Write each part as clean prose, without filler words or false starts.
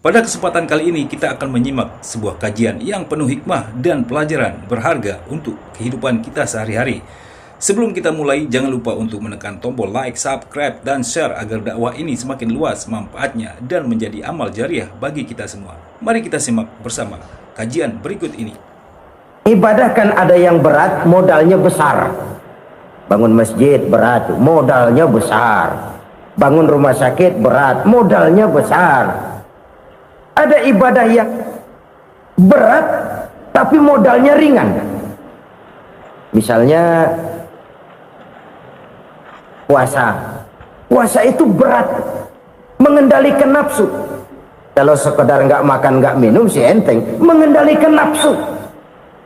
Pada kesempatan kali ini kita akan menyimak sebuah kajian yang penuh hikmah dan pelajaran berharga untuk kehidupan kita sehari-hari. Sebelum kita mulai, jangan lupa untuk menekan tombol like, subscribe, dan share agar dakwah ini semakin luas manfaatnya dan menjadi amal jariah bagi kita semua. Mari kita simak bersama kajian berikut ini. Ibadah kan ada yang berat, modalnya besar. Bangun masjid berat, modalnya besar. Bangun rumah sakit berat, modalnya besar. Ada ibadah yang berat tapi modalnya ringan. Misalnya puasa. Puasa itu berat, mengendalikan nafsu. Kalau sekedar nggak makan nggak minum sih enteng, mengendalikan nafsu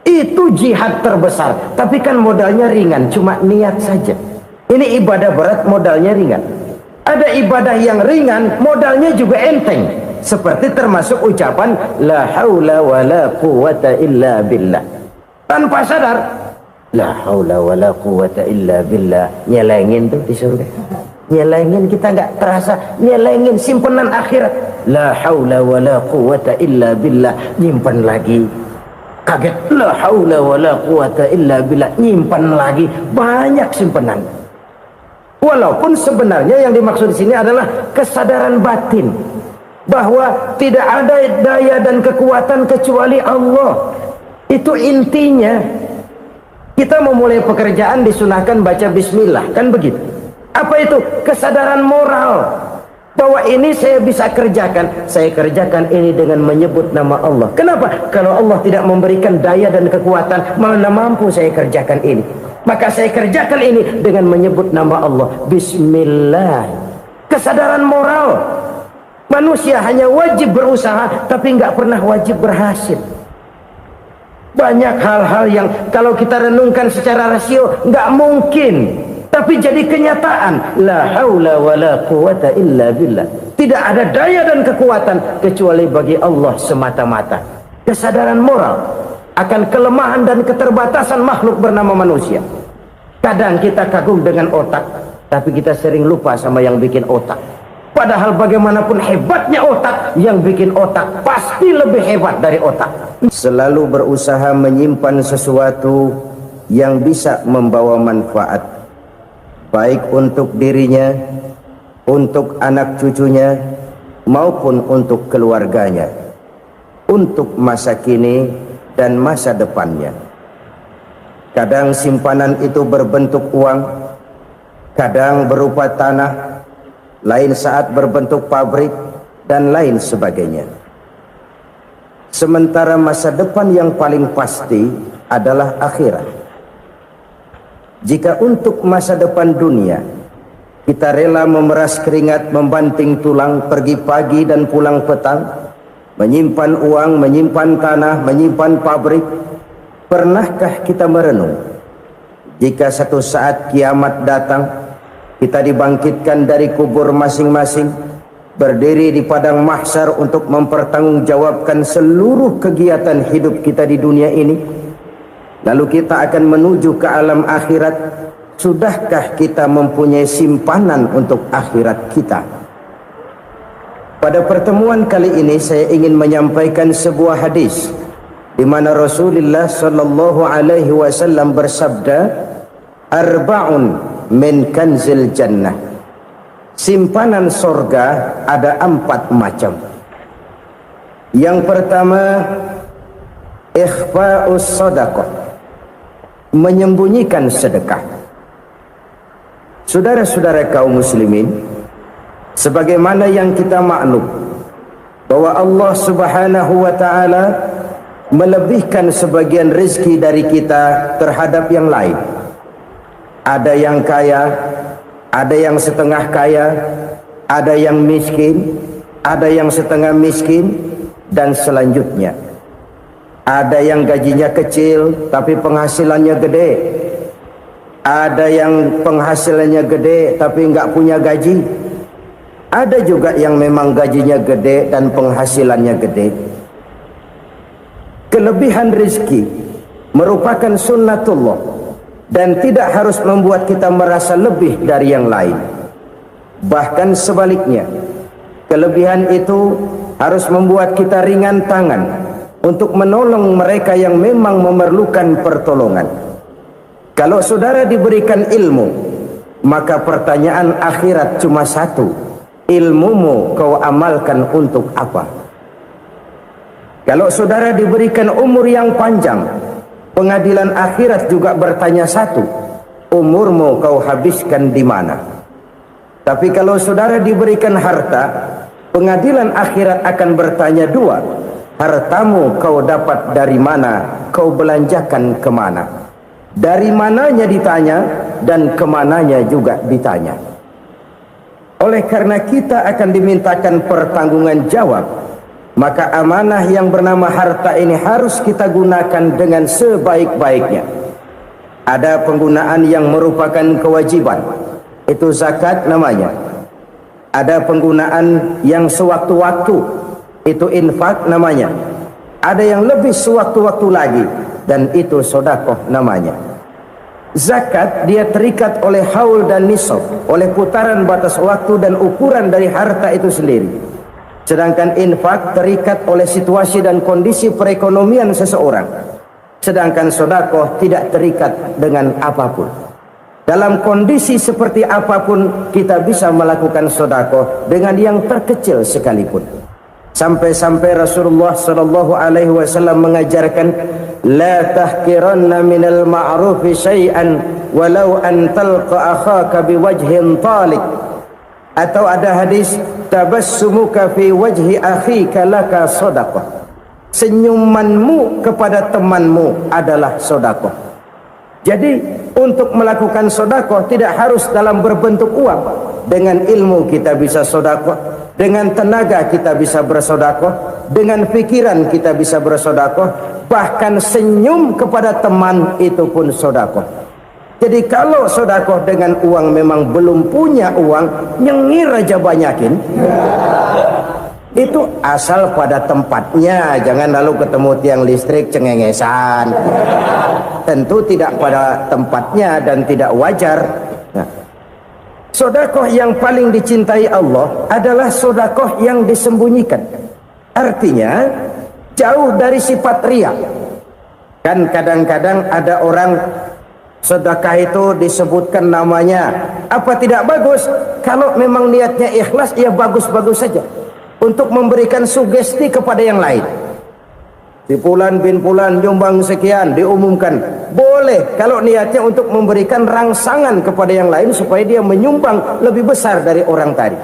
itu jihad terbesar. Tapi kan modalnya ringan, cuma niat saja. Ini ibadah berat, modalnya ringan. Ada ibadah yang ringan, modalnya juga enteng. Seperti termasuk ucapan la haula wala quwata illa billah. Tanpa sadar, la haula wala quwata illa billah. Nyelengin tuh di surga. Nyelengin, kita nggak terasa. Nyelengin simpenan akhirat. La haula wala quwata illa billah. Nyimpan lagi. Kaget, la haula wala quwata illa billah. Nyimpan lagi. Banyak simpenan. Walaupun sebenarnya yang dimaksud di sini adalah kesadaran batin bahwa tidak ada daya dan kekuatan kecuali Allah. Itu intinya. Kita memulai pekerjaan disunahkan baca bismillah, kan begitu. Apa itu? Kesadaran moral bahwa ini saya bisa kerjakan. Saya kerjakan ini dengan menyebut nama Allah. Kenapa? Kalau Allah tidak memberikan daya dan kekuatan, mana mampu saya kerjakan ini. Maka saya kerjakan ini dengan menyebut nama Allah. Bismillah. Kesadaran moral. Manusia hanya wajib berusaha, tapi nggak pernah wajib berhasil. Banyak hal-hal yang kalau kita renungkan secara rasio nggak mungkin, tapi jadi kenyataan. La haula wala quwata illa billah. Tidak ada daya dan kekuatan kecuali bagi Allah semata-mata. Kesadaran moral akan kelemahan dan keterbatasan makhluk bernama manusia. Kadang kita kagum dengan otak, tapi kita sering lupa sama yang bikin otak. Padahal bagaimanapun hebatnya otak, yang bikin otak pasti lebih hebat dari otak. Selalu berusaha menyimpan sesuatu yang bisa membawa manfaat, baik untuk dirinya, untuk anak cucunya, maupun untuk keluarganya, untuk masa kini dan masa depannya. Kadang simpanan itu berbentuk uang, kadang berupa tanah, lain saat berbentuk pabrik, dan lain sebagainya. Sementara masa depan yang paling pasti adalah akhirat. Jika untuk masa depan dunia kita rela memeras keringat, membanting tulang, pergi pagi dan pulang petang, menyimpan uang, menyimpan tanah, menyimpan pabrik, pernahkah kita merenung jika satu saat kiamat datang, kita dibangkitkan dari kubur masing-masing, berdiri di padang mahsyar untuk mempertanggungjawabkan seluruh kegiatan hidup kita di dunia ini. Lalu kita akan menuju ke alam akhirat. Sudahkah kita mempunyai simpanan untuk akhirat kita? Pada pertemuan kali ini saya ingin menyampaikan sebuah hadis di mana Rasulullah sallallahu alaihi wasallam bersabda, arba'un min kanzil jannah. Simpanan sorga ada 4 macam. Yang pertama, ikhfa'us sadaqah, menyembunyikan sedekah. Saudara-saudara kaum muslimin, sebagaimana yang kita maklum bahwa Allah subhanahu wa ta'ala melebihkan sebagian rezeki dari kita terhadap yang lain. Ada yang kaya, ada yang setengah kaya, ada yang miskin, ada yang setengah miskin, dan selanjutnya. Ada yang gajinya kecil tapi penghasilannya gede. Ada yang penghasilannya gede tapi nggak punya gaji. Ada juga yang memang gajinya gede dan penghasilannya gede. Kelebihan rezeki merupakan sunnatullah dan tidak harus membuat kita merasa lebih dari yang lain. Bahkan sebaliknya, kelebihan itu harus membuat kita ringan tangan untuk menolong mereka yang memang memerlukan pertolongan. Kalau saudara diberikan ilmu, maka pertanyaan akhirat cuma satu: ilmumu kau amalkan untuk apa? Kalau saudara diberikan umur yang panjang, pengadilan akhirat juga bertanya satu: umurmu kau habiskan di mana? Tapi kalau saudara diberikan harta, pengadilan akhirat akan bertanya dua: hartamu kau dapat dari mana, kau belanjakan kemana? Dari mananya ditanya, dan kemananya juga ditanya. Oleh karena kita akan dimintakan pertanggungan jawab, maka amanah yang bernama harta ini harus kita gunakan dengan sebaik-baiknya. Ada penggunaan yang merupakan kewajiban, itu zakat namanya. Ada penggunaan yang sewaktu-waktu, itu infak namanya. Ada yang lebih sewaktu-waktu lagi, dan itu sedekah namanya. Zakat dia terikat oleh haul dan nisab, oleh putaran batas waktu dan ukuran dari harta itu sendiri. Sedangkan infak terikat oleh situasi dan kondisi perekonomian seseorang. Sedangkan sedekah tidak terikat dengan apapun. Dalam kondisi seperti apapun kita bisa melakukan sedekah dengan yang terkecil sekalipun. Sampai-sampai Rasulullah sallallahu alaihi wasallam mengajarkan, la tahqiranna minal ma'rufi syai'an walau an talqa akhaka biwajhin talik. Atau ada hadis, tabassumuka fi wajhi akhika laka sedekah. Senyumanmu kepada temanmu adalah sedekah. Jadi untuk melakukan sedekah tidak harus dalam berbentuk uang. Dengan ilmu kita bisa sedekah, dengan tenaga kita bisa bersedekah, dengan pikiran kita bisa bersedekah, bahkan senyum kepada teman itu pun sedekah. Jadi kalau sedekah dengan uang memang belum punya uang, nyengir aja banyakin. Itu asal pada tempatnya, jangan lalu ketemu tiang listrik cengengesan. Tentu tidak pada tempatnya dan tidak wajar. Nah, sedekah yang paling dicintai Allah adalah sedekah yang disembunyikan. Artinya jauh dari sifat riya. Kan kadang-kadang ada orang sedekah itu disebutkan namanya, apa tidak bagus? Kalau memang niatnya ikhlas, ya bagus-bagus saja. Untuk memberikan sugesti kepada yang lain. Si Fulan bin Fulan nyumbang sekian, diumumkan. Boleh kalau niatnya untuk memberikan rangsangan kepada yang lain supaya dia menyumbang lebih besar dari orang tadi.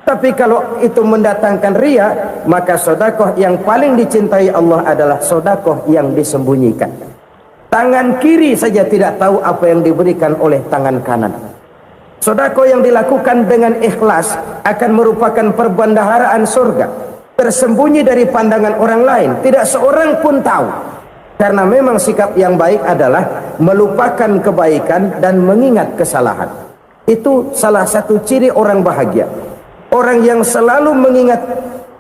Tapi kalau itu mendatangkan riya, maka sedekah yang paling dicintai Allah adalah sedekah yang disembunyikan. Tangan kiri saja tidak tahu apa yang diberikan oleh tangan kanan. Sedekah yang dilakukan dengan ikhlas akan merupakan perbendaharaan surga, tersembunyi dari pandangan orang lain, tidak seorang pun tahu. Karena memang sikap yang baik adalah melupakan kebaikan dan mengingat kesalahan. Itu salah satu ciri orang bahagia. Orang yang selalu mengingat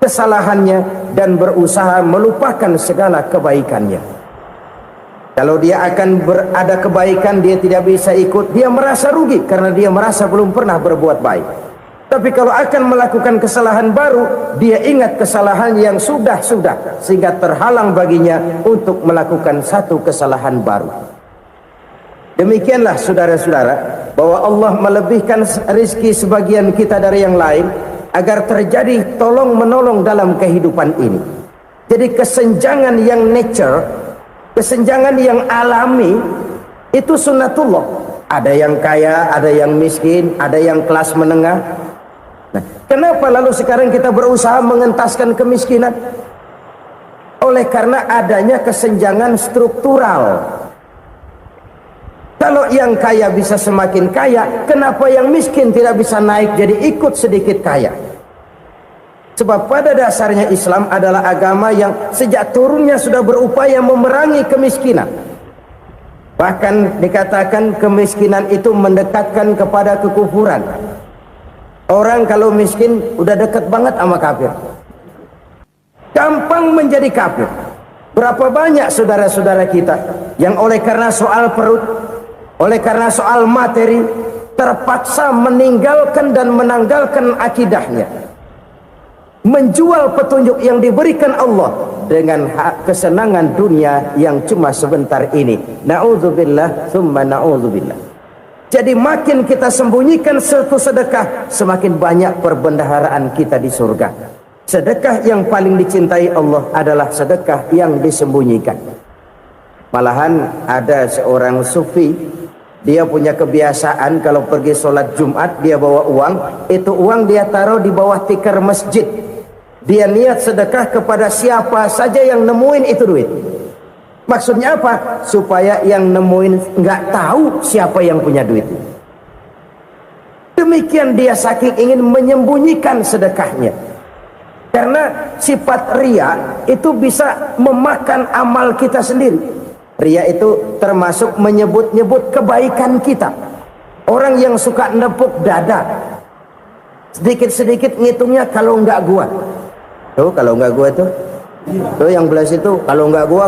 kesalahannya dan berusaha melupakan segala kebaikannya. Kalau dia akan berada kebaikan, dia tidak bisa ikut, dia merasa rugi karena dia merasa belum pernah berbuat baik. Tapi kalau akan melakukan kesalahan baru, dia ingat kesalahan yang sudah-sudah, sehingga terhalang baginya untuk melakukan satu kesalahan baru. Demikianlah saudara-saudara, bahwa Allah melebihkan rizki sebagian kita dari yang lain, agar terjadi tolong-menolong dalam kehidupan ini. Jadi kesenjangan yang nature, kesenjangan yang alami, itu sunnatullah. Ada yang kaya, ada yang miskin, ada yang kelas menengah. Nah, kenapa lalu sekarang kita berusaha mengentaskan kemiskinan? Oleh karena adanya kesenjangan struktural. Kalau yang kaya bisa semakin kaya, kenapa yang miskin tidak bisa naik jadi ikut sedikit kaya? Sebab pada dasarnya Islam adalah agama yang sejak turunnya sudah berupaya memerangi kemiskinan. Bahkan dikatakan kemiskinan itu mendekatkan kepada kekufuran. Orang kalau miskin udah dekat banget sama kafir. Gampang menjadi kafir. Berapa banyak saudara-saudara kita yang oleh karena soal perut, oleh karena soal materi, terpaksa meninggalkan dan menanggalkan akidahnya. menjual petunjuk yang diberikan Allah dengan kesenangan dunia yang cuma sebentar ini. Na'udzubillah tsumma na'udzubillah. Jadi makin kita sembunyikan satu sedekah, semakin banyak perbendaharaan kita di surga. Sedekah yang paling dicintai Allah adalah sedekah yang disembunyikan. Malahan ada seorang sufi, dia punya kebiasaan kalau pergi sholat Jumat dia bawa uang, itu uang dia taruh di bawah tikar masjid. Dia niat sedekah kepada siapa saja yang nemuin itu duit. Maksudnya apa? Supaya yang nemuin nggak tahu siapa yang punya duit. Demikian dia saking ingin menyembunyikan sedekahnya. Karena sifat riya itu bisa memakan amal kita sendiri. Riya itu termasuk menyebut-nyebut kebaikan kita. Orang yang suka nepuk dada, sedikit-sedikit ngitungnya kalau nggak gua. Tuh kalau nggak gua tuh yang belas itu kalau nggak gua.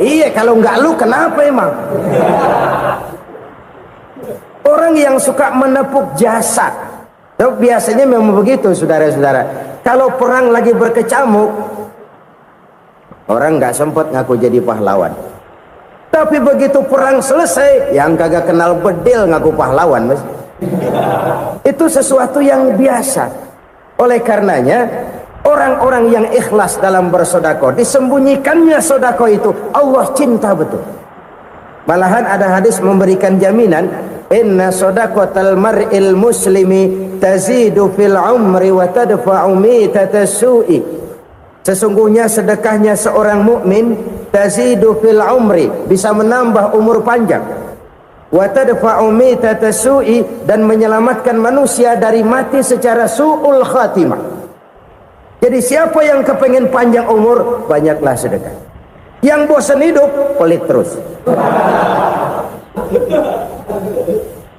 Iya kalau nggak lu kenapa emang? Orang yang suka menepuk jasad, tuh biasanya memang begitu saudara-saudara. Kalau perang lagi berkecamuk, orang nggak sempat ngaku jadi pahlawan. Tapi begitu perang selesai, yang kagak kenal bedil ngaku pahlawan, mas. Itu sesuatu yang biasa. Oleh karenanya, orang-orang yang ikhlas dalam bersodako, disembunyikannya sodako itu, Allah cinta betul. Malahan ada hadis memberikan jaminan, inna sodaqatal mar'il muslimi tazidu fil umri wa tadfa'u mitatas su'i. Sesungguhnya sedekahnya seorang mukmin tazidu fil umri, bisa menambah umur panjang, wa tadfa'u mitatas su'i, dan menyelamatkan manusia dari mati secara su'ul khatimah. Jadi siapa yang kepengen panjang umur, banyaklah sedekah. Yang bosan hidup, pelit terus.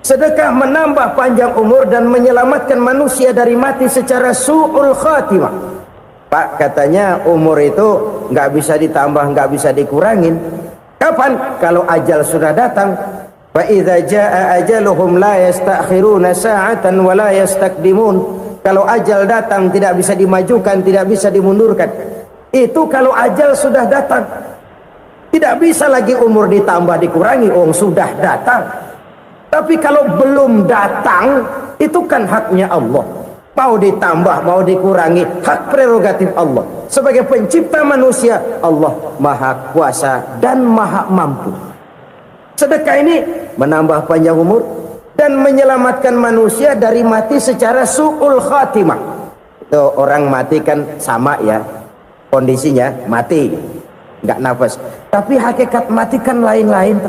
Sedekah menambah panjang umur dan menyelamatkan manusia dari mati secara su'ul khatimah. Pak, katanya umur itu nggak bisa ditambah, nggak bisa dikurangin. Kapan? Kalau ajal sudah datang. Fa idza jaa ajaluhum la yastakhiruna sa'atan wa la yastaqdimun. Kalau ajal datang tidak bisa dimajukan, tidak bisa dimundurkan. Itu kalau ajal sudah datang. Tidak bisa lagi umur ditambah dikurangi, sudah datang. Tapi kalau belum datang, itu kan haknya Allah. Mau ditambah, mau dikurangi, hak prerogatif Allah. Sebagai pencipta manusia, Allah maha kuasa dan maha mampu. Sedekah ini menambah panjang umur dan menyelamatkan manusia dari mati secara su'ul khatimah. Itu orang mati kan sama ya, kondisinya mati, nggak nafas. Tapi hakikat mati kan lain-lain.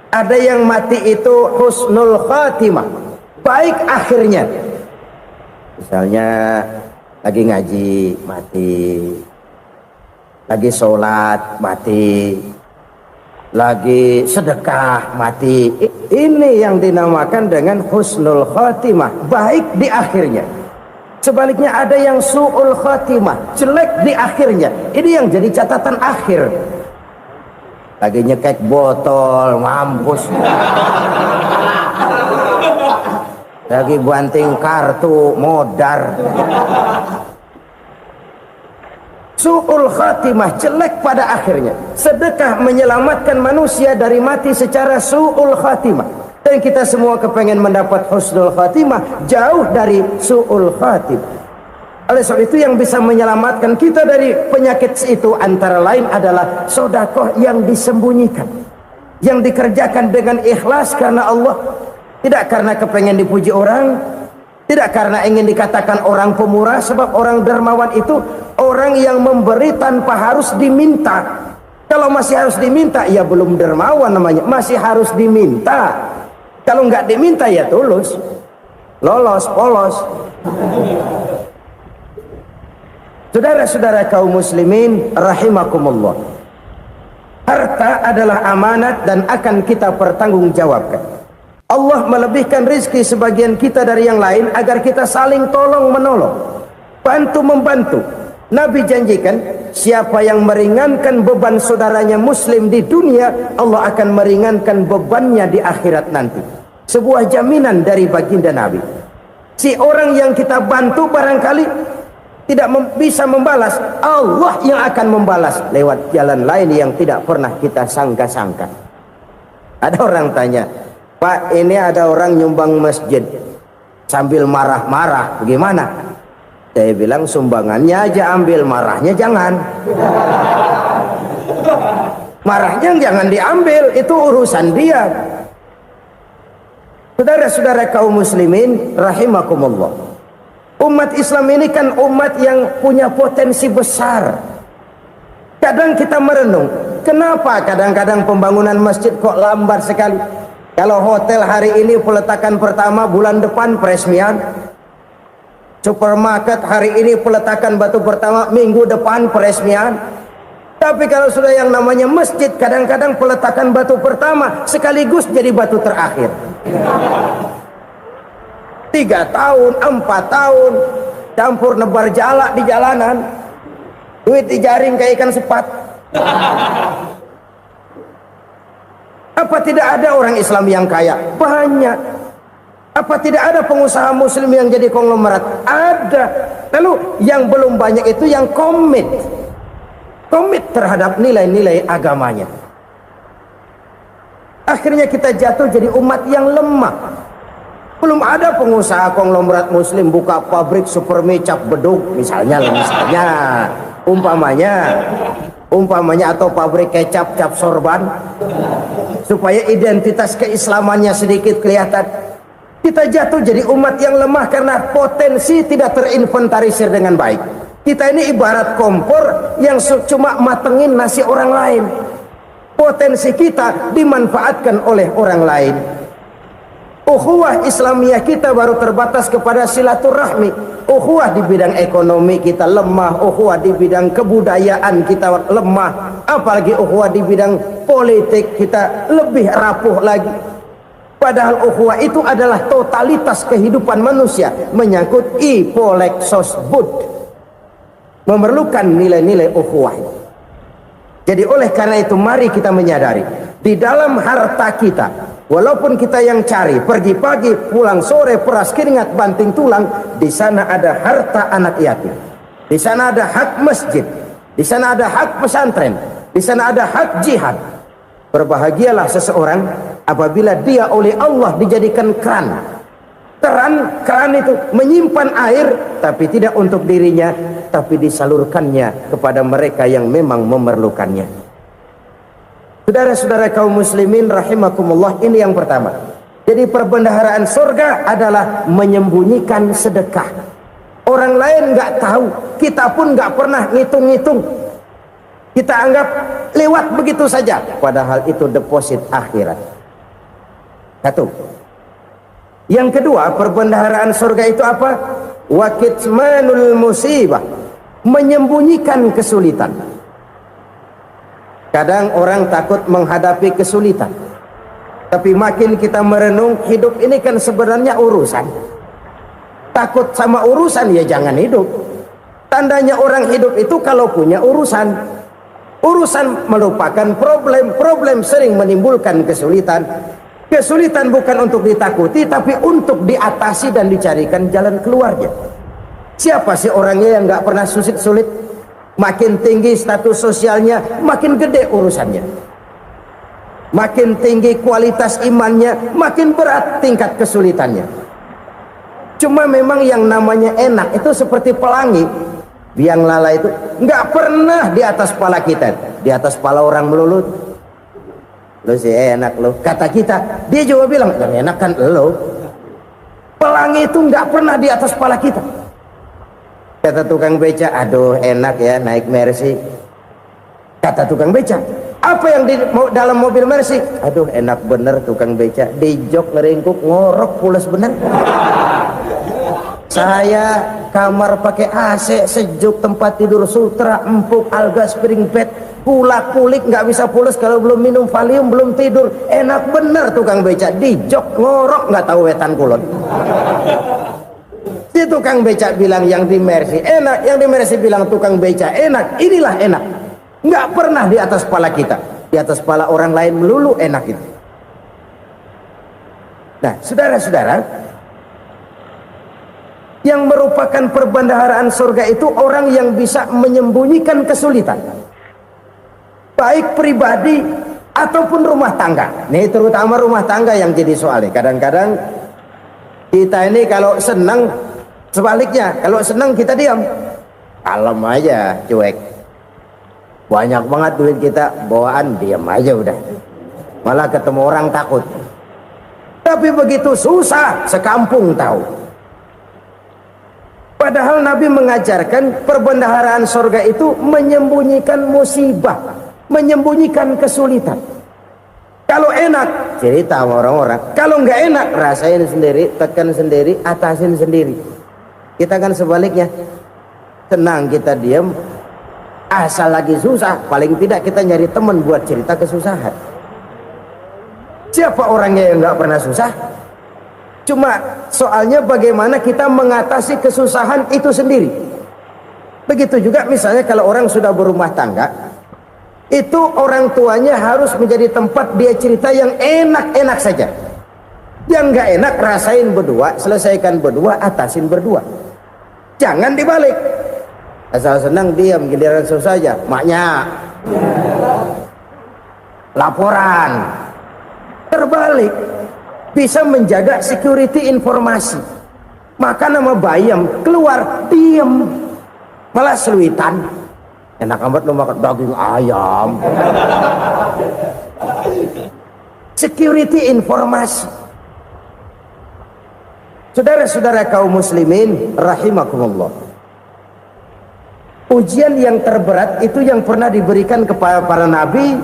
Ada yang mati itu husnul khatimah, baik akhirnya. Misalnya lagi ngaji mati, lagi sholat mati, lagi sedekah mati. Ini yang dinamakan dengan husnul khatimah, baik di akhirnya. Sebaliknya ada yang su'ul khatimah, jelek di akhirnya. Ini yang jadi catatan akhir. Lagi nyekek botol, mampus. Lagi banting kartu, modar. Su'ul khatimah, jelek pada akhirnya. Sedekah menyelamatkan manusia dari mati secara su'ul khatimah. Dan kita semua kepengen mendapat husnul khatimah, jauh dari su'ul khatimah. Oleh sebab itu yang bisa menyelamatkan kita dari penyakit itu antara lain adalah sedekah yang disembunyikan, yang dikerjakan dengan ikhlas karena Allah, tidak karena kepengen dipuji orang, tidak karena ingin dikatakan orang pemurah. Sebab orang dermawan itu orang yang memberi tanpa harus diminta. Kalau masih harus diminta, ya belum dermawan namanya, masih harus diminta. Kalau nggak diminta ya tulus, lolos, polos. Saudara-saudara kaum muslimin rahimakumullah, harta adalah amanat dan akan kita pertanggungjawabkan. Allah melebihkan rizki sebagian kita dari yang lain agar kita saling tolong menolong, bantu membantu. Nabi janjikan, siapa yang meringankan beban saudaranya muslim di dunia, Allah akan meringankan bebannya di akhirat nanti. Sebuah jaminan dari baginda Nabi. Si orang yang kita bantu barangkali tidak bisa membalas, Allah yang akan membalas lewat jalan lain yang tidak pernah kita sangka-sangka. Ada orang tanya, Pak, ini ada orang nyumbang masjid sambil marah-marah, bagaimana? Saya bilang, sumbangannya aja ambil, marahnya jangan. Marahnya jangan diambil, itu urusan dia. Saudara-saudara kaum muslimin rahimakumullah, umat Islam ini kan umat yang punya potensi besar. Kadang kita merenung, kenapa kadang-kadang pembangunan masjid kok lambat sekali? Kalau hotel hari ini peletakan pertama, bulan depan peresmian. Supermarket hari ini peletakan batu pertama, minggu depan peresmian. Tapi kalau sudah yang namanya masjid, kadang-kadang peletakan batu pertama sekaligus jadi batu terakhir. 3 tahun, 4 tahun, campur nebar jalak di jalanan, duit dijaring kayak ikan sepat. Apa tidak ada orang Islam yang kaya? Banyak. Apa tidak ada pengusaha muslim yang jadi konglomerat? Ada. Lalu yang belum banyak itu yang komit terhadap nilai-nilai agamanya. Akhirnya kita jatuh jadi umat yang lemah. Belum ada pengusaha konglomerat muslim buka pabrik supermi cap beduk misalnya umpamanya atau pabrik kecap cap sorban supaya identitas keislamannya sedikit kelihatan. Kita jatuh jadi umat yang lemah karena potensi tidak terinventarisir dengan baik. Kita ini ibarat kompor yang cuma matengin nasi orang lain. Potensi kita dimanfaatkan oleh orang lain. Ukhuwah Islamiyah kita baru terbatas kepada silaturahmi. Ukhuwah di bidang ekonomi kita lemah, ukhuwah di bidang kebudayaan kita lemah, apalagi ukhuwah di bidang politik kita lebih rapuh lagi. Padahal ukhuwah itu adalah totalitas kehidupan manusia, menyangkut ipolexos bud, memerlukan nilai-nilai ukhuwah. Jadi oleh karena itu mari kita menyadari, di dalam harta kita, walaupun kita yang cari, pergi pagi, pulang sore, peras keringat, banting tulang, di sana ada harta anak yatim, di sana ada hak masjid, di sana ada hak pesantren, di sana ada hak jihad. Berbahagialah seseorang apabila dia oleh Allah dijadikan keran. Keran itu menyimpan air, tapi tidak untuk dirinya, tapi disalurkannya kepada mereka yang memang memerlukannya. Saudara-saudara kaum muslimin rahimakumullah, ini yang pertama. Jadi perbendaharaan surga adalah menyembunyikan sedekah. Orang lain nggak tahu, kita pun nggak pernah ngitung-ngitung. Kita anggap lewat begitu saja, padahal itu deposit akhirat. Satu. Yang kedua, perbendaharaan surga itu apa? Wa kitmanul musibah, menyembunyikan kesulitan. Kadang orang takut menghadapi kesulitan, tapi makin kita merenung, hidup ini kan sebenarnya urusan. Takut sama urusan, ya jangan hidup. Tandanya orang hidup itu kalau punya urusan. Urusan melupakan problem, problem sering menimbulkan kesulitan. Kesulitan bukan untuk ditakuti, tapi untuk diatasi dan dicarikan jalan keluarnya. Siapa sih orangnya yang nggak pernah sulit-sulit? Makin tinggi status sosialnya, makin gede urusannya. Makin tinggi kualitas imannya, makin berat tingkat kesulitannya. Cuma memang yang namanya enak itu seperti pelangi. Biang lala itu nggak pernah di atas kepala kita, di atas kepala orang melulu. Lu sih enak lu, kata kita. Dia juga bilang yang enak kan lu. Pelangi itu nggak pernah di atas kepala kita. Kata tukang beca, aduh enak ya naik Mercy. Kata tukang beca, apa yang di dalam mobil Mercy? Aduh enak bener tukang beca, di jok ngeringkuk ngorok pules bener. Saya kamar pakai AC sejuk, tempat tidur sutra empuk, alga spring bed, kulak kulik nggak bisa pules kalau belum minum Valium, belum tidur. Enak bener tukang beca, di jok ngorok nggak tahu wetan kulon. Si tukang beca bilang yang di Mercy enak, yang di Mercy bilang tukang beca enak. Inilah enak, nggak pernah di atas kepala kita, di atas kepala orang lain melulu enak itu. Nah saudara-saudara, Yang merupakan perbendaharaan surga itu orang yang bisa menyembunyikan kesulitan, baik pribadi ataupun rumah tangga. Nih terutama rumah tangga yang jadi soalnya. Kadang-kadang kita ini kalau senang, sebaliknya kalau senang kita diam, kalem aja, cuek. Banyak banget duit kita bawaan, diam aja udah, malah ketemu orang takut. Tapi begitu susah sekampung tahu. Padahal Nabi mengajarkan perbendaharaan surga itu menyembunyikan musibah, menyembunyikan kesulitan. Kalau enak cerita sama orang-orang, kalau nggak enak rasain sendiri, tekan sendiri, atasin sendiri. Kita kan sebaliknya, tenang kita diam, asal lagi susah paling tidak kita nyari teman buat cerita kesusahan. Siapa orangnya yang nggak pernah susah? Cuma soalnya bagaimana kita mengatasi kesusahan itu sendiri. Begitu juga misalnya kalau orang sudah berumah tangga, itu orang tuanya harus menjadi tempat dia cerita yang enak-enak saja. Yang nggak enak rasain berdua, selesaikan berdua, atasin berdua. Jangan dibalik. Asal senang diam, giliran susah saja. Maknya laporan. Terbalik. Bisa menjaga security informasi. Maka nama bayam keluar diam, malah seluitan. Enak amat lo makan daging ayam. Security informasi. Saudara-saudara kaum muslimin rahimakumullah, ujian yang terberat itu yang pernah diberikan kepada para nabi,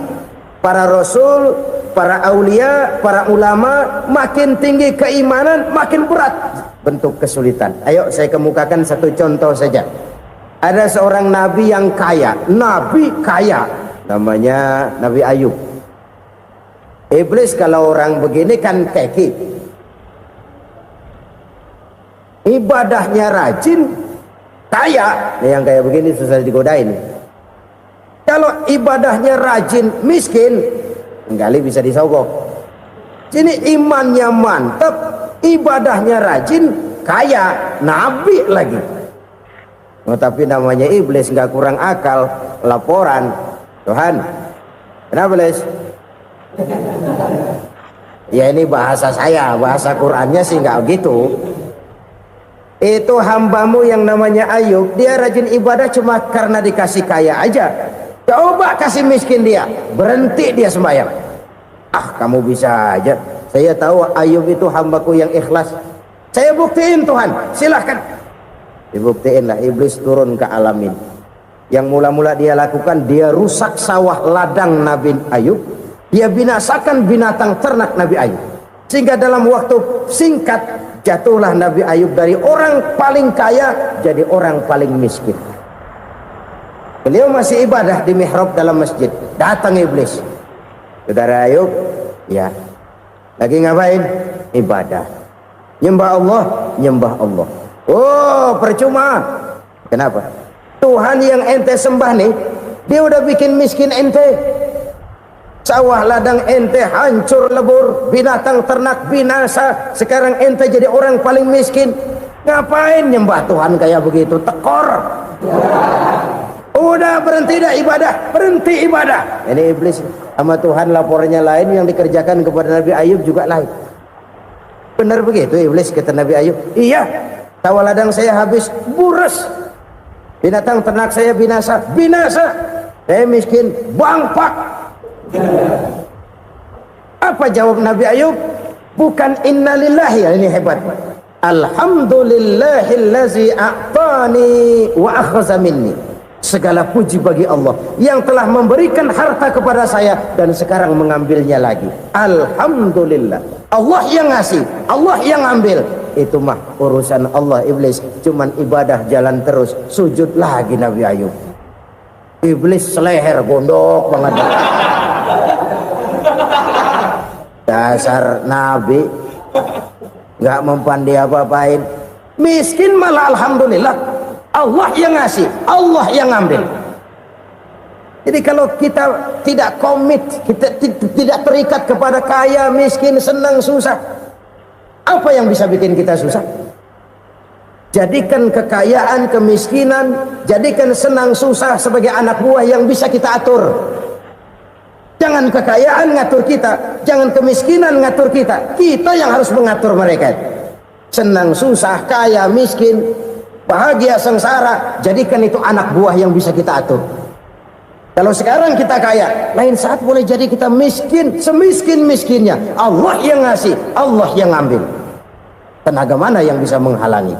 para rasul, para aulia, para ulama. Makin tinggi keimanan, makin berat bentuk kesulitan. Ayo saya kemukakan satu contoh saja. Ada seorang nabi yang kaya, nabi kaya, namanya Nabi Ayub. Iblis kalau orang begini kan keki, ibadahnya rajin, kaya. Yang kayak begini susah digodain. Kalau ibadahnya rajin, miskin, kali bisa disogok. Sini imannya mantap, ibadahnya rajin, kaya, nabi lagi. Oh, tapi namanya iblis nggak kurang akal. Laporan, Tuhan, kenapa Les? Ya ini bahasa saya, bahasa Qurannya sih nggak gitu. Itu hambamu yang namanya Ayub, dia rajin ibadah cuma karena dikasih kaya aja. Coba kasih miskin dia, berhenti dia sembahyang. Ah, kamu bisa aja. Saya tahu Ayub itu hambaku yang ikhlas. Saya buktiin Tuhan, silahkan. Dibuktiin lah, iblis turun ke alamin. Yang mula-mula dia lakukan, dia rusak sawah ladang Nabi Ayub. Dia binasakan binatang ternak Nabi Ayub. Sehingga dalam waktu singkat, jatuhlah Nabi Ayub dari orang paling kaya jadi orang paling miskin. Beliau masih ibadah di mihrab dalam masjid. Datang iblis. Saudara Ayub, ya, lagi ngapain? Ibadah. Nyembah Allah, nyembah Allah. Oh, percuma. Kenapa? Tuhan yang ente sembah nih, dia udah bikin miskin ente. Sawah ladang ente hancur lebur, binatang ternak binasa. Sekarang ente jadi orang paling miskin. Ngapain nyembah Tuhan kayak begitu? Tekor. Udah berhenti dah ibadah, berhenti ibadah. Ini iblis sama Tuhan laporannya lain, yang dikerjakan kepada Nabi Ayub juga lain. Benar begitu iblis kata Nabi Ayub? Iya, sawah ladang saya habis, buras. Binatang ternak saya binasa, binasa. Saya miskin, bangpak. Apa jawab Nabi Ayub? Bukan innalillahi, ya, ini hebat. Alhamdulillahillazi a'tani wa akhza minni. Segala puji bagi Allah yang telah memberikan harta kepada saya dan sekarang mengambilnya lagi. Alhamdulillah. Allah yang ngasih, Allah yang ambil. Itu mah urusan Allah. Iblis cuman ibadah jalan terus, sujud lagi Nabi Ayub. Iblis seleher gondok banget. Dasar Nabi nggak mempan dia apa-apain. Miskin malah alhamdulillah. Allah yang ngasih, Allah yang ngambil. Jadi kalau kita tidak komit, kita tidak terikat kepada kaya, miskin, senang, susah, apa yang bisa bikin kita susah? Jadikan kekayaan, kemiskinan, jadikan senang susah sebagai anak buah yang bisa kita atur. Jangan kekayaan ngatur kita, jangan kemiskinan ngatur kita. Kita yang harus mengatur mereka. Senang susah, kaya, miskin, bahagia, sengsara, jadikan itu anak buah yang bisa kita atur. Kalau sekarang kita kaya, lain saat boleh jadi kita miskin, semiskin-miskinnya. Allah yang ngasih, Allah yang ngambil. Tenaga mana yang bisa menghalangi?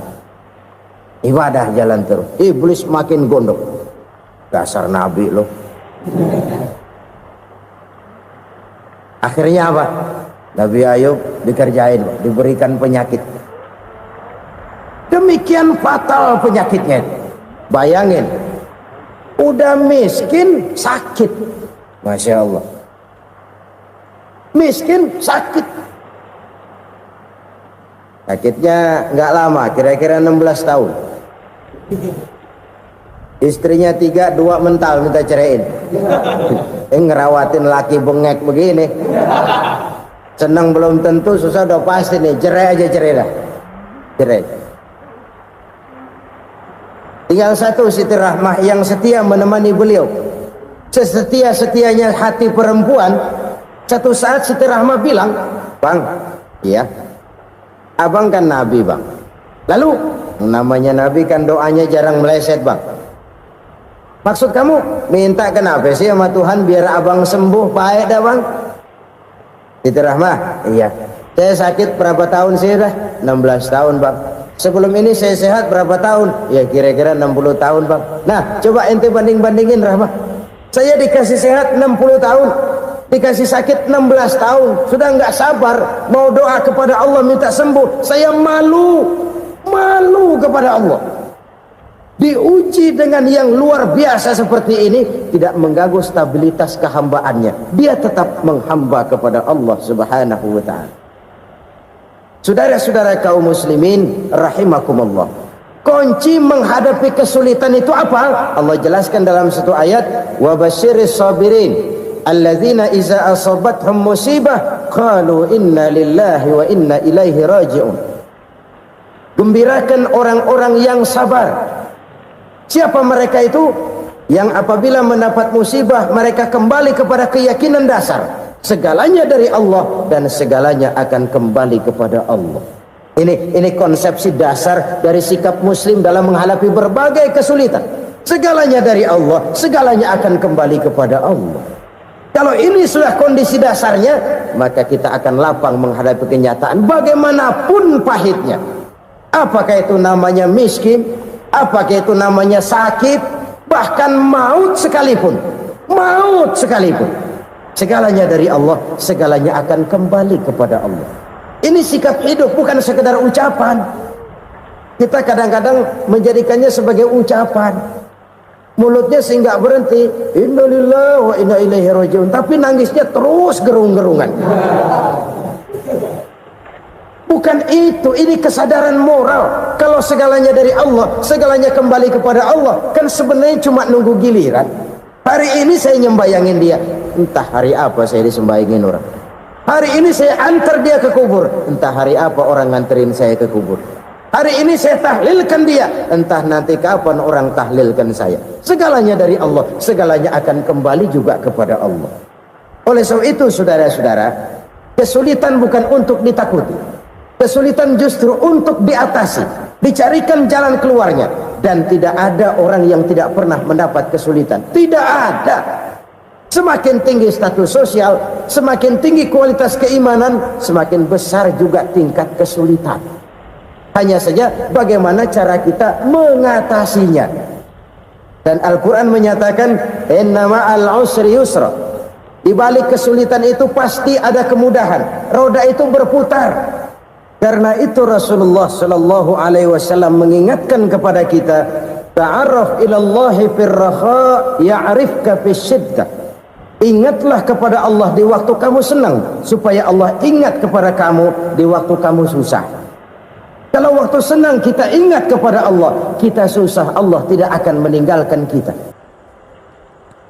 Ibadah jalan terus, iblis makin gondok. Dasar nabi loh. Akhirnya apa? Nabi Ayub dikerjain, diberikan penyakit. Demikian fatal penyakitnya. Bayangin, udah miskin sakit. Masya Allah. Miskin sakit. Sakitnya nggak lama, kira-kira 16 tahun. Istrinya 3, 2 mental minta ceraiin. Ngerawatin laki bengek begini. Senang belum tentu, susah udah pasti nih. Cerai aja, cerai dah. Cerai. Tinggal satu Siti Rahmah yang setia menemani beliau. Sesetia-setianya hati perempuan. Satu saat Siti Rahmah bilang, "Bang, iya, abang kan Nabi, Bang. Lalu namanya Nabi kan doanya jarang meleset, Bang. Maksud kamu minta kenapa sih sama Tuhan biar abang sembuh baik dah, Bang?" Siti Rahmah, "Iya. Saya sakit berapa tahun sih dah?" 16 tahun, Bang. "Sebelum ini saya sehat berapa tahun?" "Ya kira-kira 60 tahun, Bang." "Nah, coba ente banding-bandingin, Rahmah. Saya dikasih sehat 60 tahun, dikasih sakit 16 tahun. Sudah nggak sabar mau doa kepada Allah minta sembuh. Saya malu kepada Allah. Diuji dengan yang luar biasa seperti ini, tidak mengganggu stabilitas kehambaannya. Dia tetap menghamba kepada Allah Subhanahu wa ta'ala." Saudara-saudara kaum muslimin rahimakumullah, kunci menghadapi kesulitan itu apa? Allah jelaskan dalam satu ayat, "Wa basyiris sabirin alladzina iza asabathum musibah qalu inna lillahi wa inna ilaihi raji'un." Gembirakan orang-orang yang sabar. Siapa mereka itu? Yang apabila mendapat musibah mereka kembali kepada keyakinan dasar, segalanya dari Allah dan segalanya akan kembali kepada Allah. Ini konsepsi dasar dari sikap muslim dalam menghadapi berbagai kesulitan. Segalanya dari Allah, segalanya akan kembali kepada Allah. Kalau ini sudah kondisi dasarnya, maka kita akan lapang menghadapi kenyataan bagaimanapun pahitnya. Apakah itu namanya miskin, apakah itu namanya sakit, bahkan maut sekalipun. Segalanya dari Allah, segalanya akan kembali kepada Allah. Ini sikap hidup, bukan sekedar ucapan. Kita kadang-kadang menjadikannya sebagai ucapan. Mulutnya sih nggak berhenti, innalillahi wa inna ilaihi raji'un, tapi nangisnya terus gerung-gerungan. Bukan itu, ini kesadaran moral. Kalau segalanya dari Allah, segalanya kembali kepada Allah, kan sebenarnya cuma nunggu giliran. Hari ini saya nyembayangin dia, entah hari apa saya disembayangin orang. Hari ini saya antar dia ke kubur, entah hari apa orang nganterin saya ke kubur. Hari ini saya tahlilkan dia, entah nanti kapan orang tahlilkan saya. Segalanya dari Allah, segalanya akan kembali juga kepada Allah. Oleh sebab itu saudara-saudara, kesulitan bukan untuk ditakuti. Kesulitan justru untuk diatasi, dicarikan jalan keluarnya. Dan tidak ada orang yang tidak pernah mendapat kesulitan. Tidak ada. Semakin tinggi status sosial, semakin tinggi kualitas keimanan, semakin besar juga tingkat kesulitan. Hanya saja bagaimana cara kita mengatasinya. Dan Al-Quran menyatakan, "Inna ma'al usri yusra." Di balik kesulitan itu pasti ada kemudahan. Roda itu berputar. Karena itu Rasulullah sallallahu alaihi wasallam mengingatkan kepada kita, ta'arraf ilallahi firraha ya'rifka fisyiddah. Ingatlah kepada Allah di waktu kamu senang, supaya Allah ingat kepada kamu di waktu kamu susah. Kalau waktu senang kita ingat kepada Allah, kita susah, Allah tidak akan meninggalkan kita.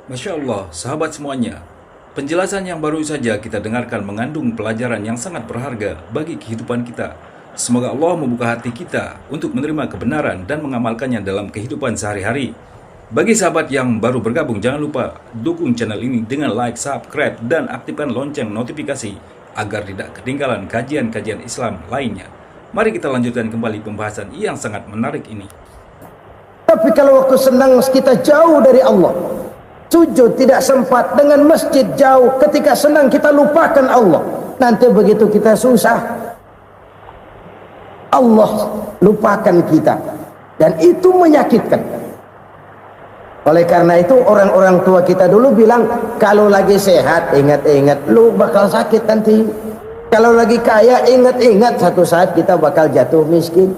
Masya Allah, sahabat semuanya. Penjelasan yang baru saja kita dengarkan mengandung pelajaran yang sangat berharga bagi kehidupan kita. Semoga Allah membuka hati kita untuk menerima kebenaran dan mengamalkannya dalam kehidupan sehari-hari. Bagi sahabat yang baru bergabung, jangan lupa dukung channel ini dengan like, subscribe, dan aktifkan lonceng notifikasi agar tidak ketinggalan kajian-kajian Islam lainnya. Mari kita lanjutkan kembali pembahasan yang sangat menarik ini. Tapi kalau waktu senang kita jauh dari Allah, sujud tidak sempat, dengan masjid jauh, ketika senang kita lupakan Allah. Nanti begitu kita susah, Allah lupakan kita, dan itu menyakitkan. Oleh karena itu orang-orang tua kita dulu bilang, kalau lagi sehat ingat-ingat lu bakal sakit nanti. Kalau lagi kaya ingat-ingat satu saat kita bakal jatuh miskin.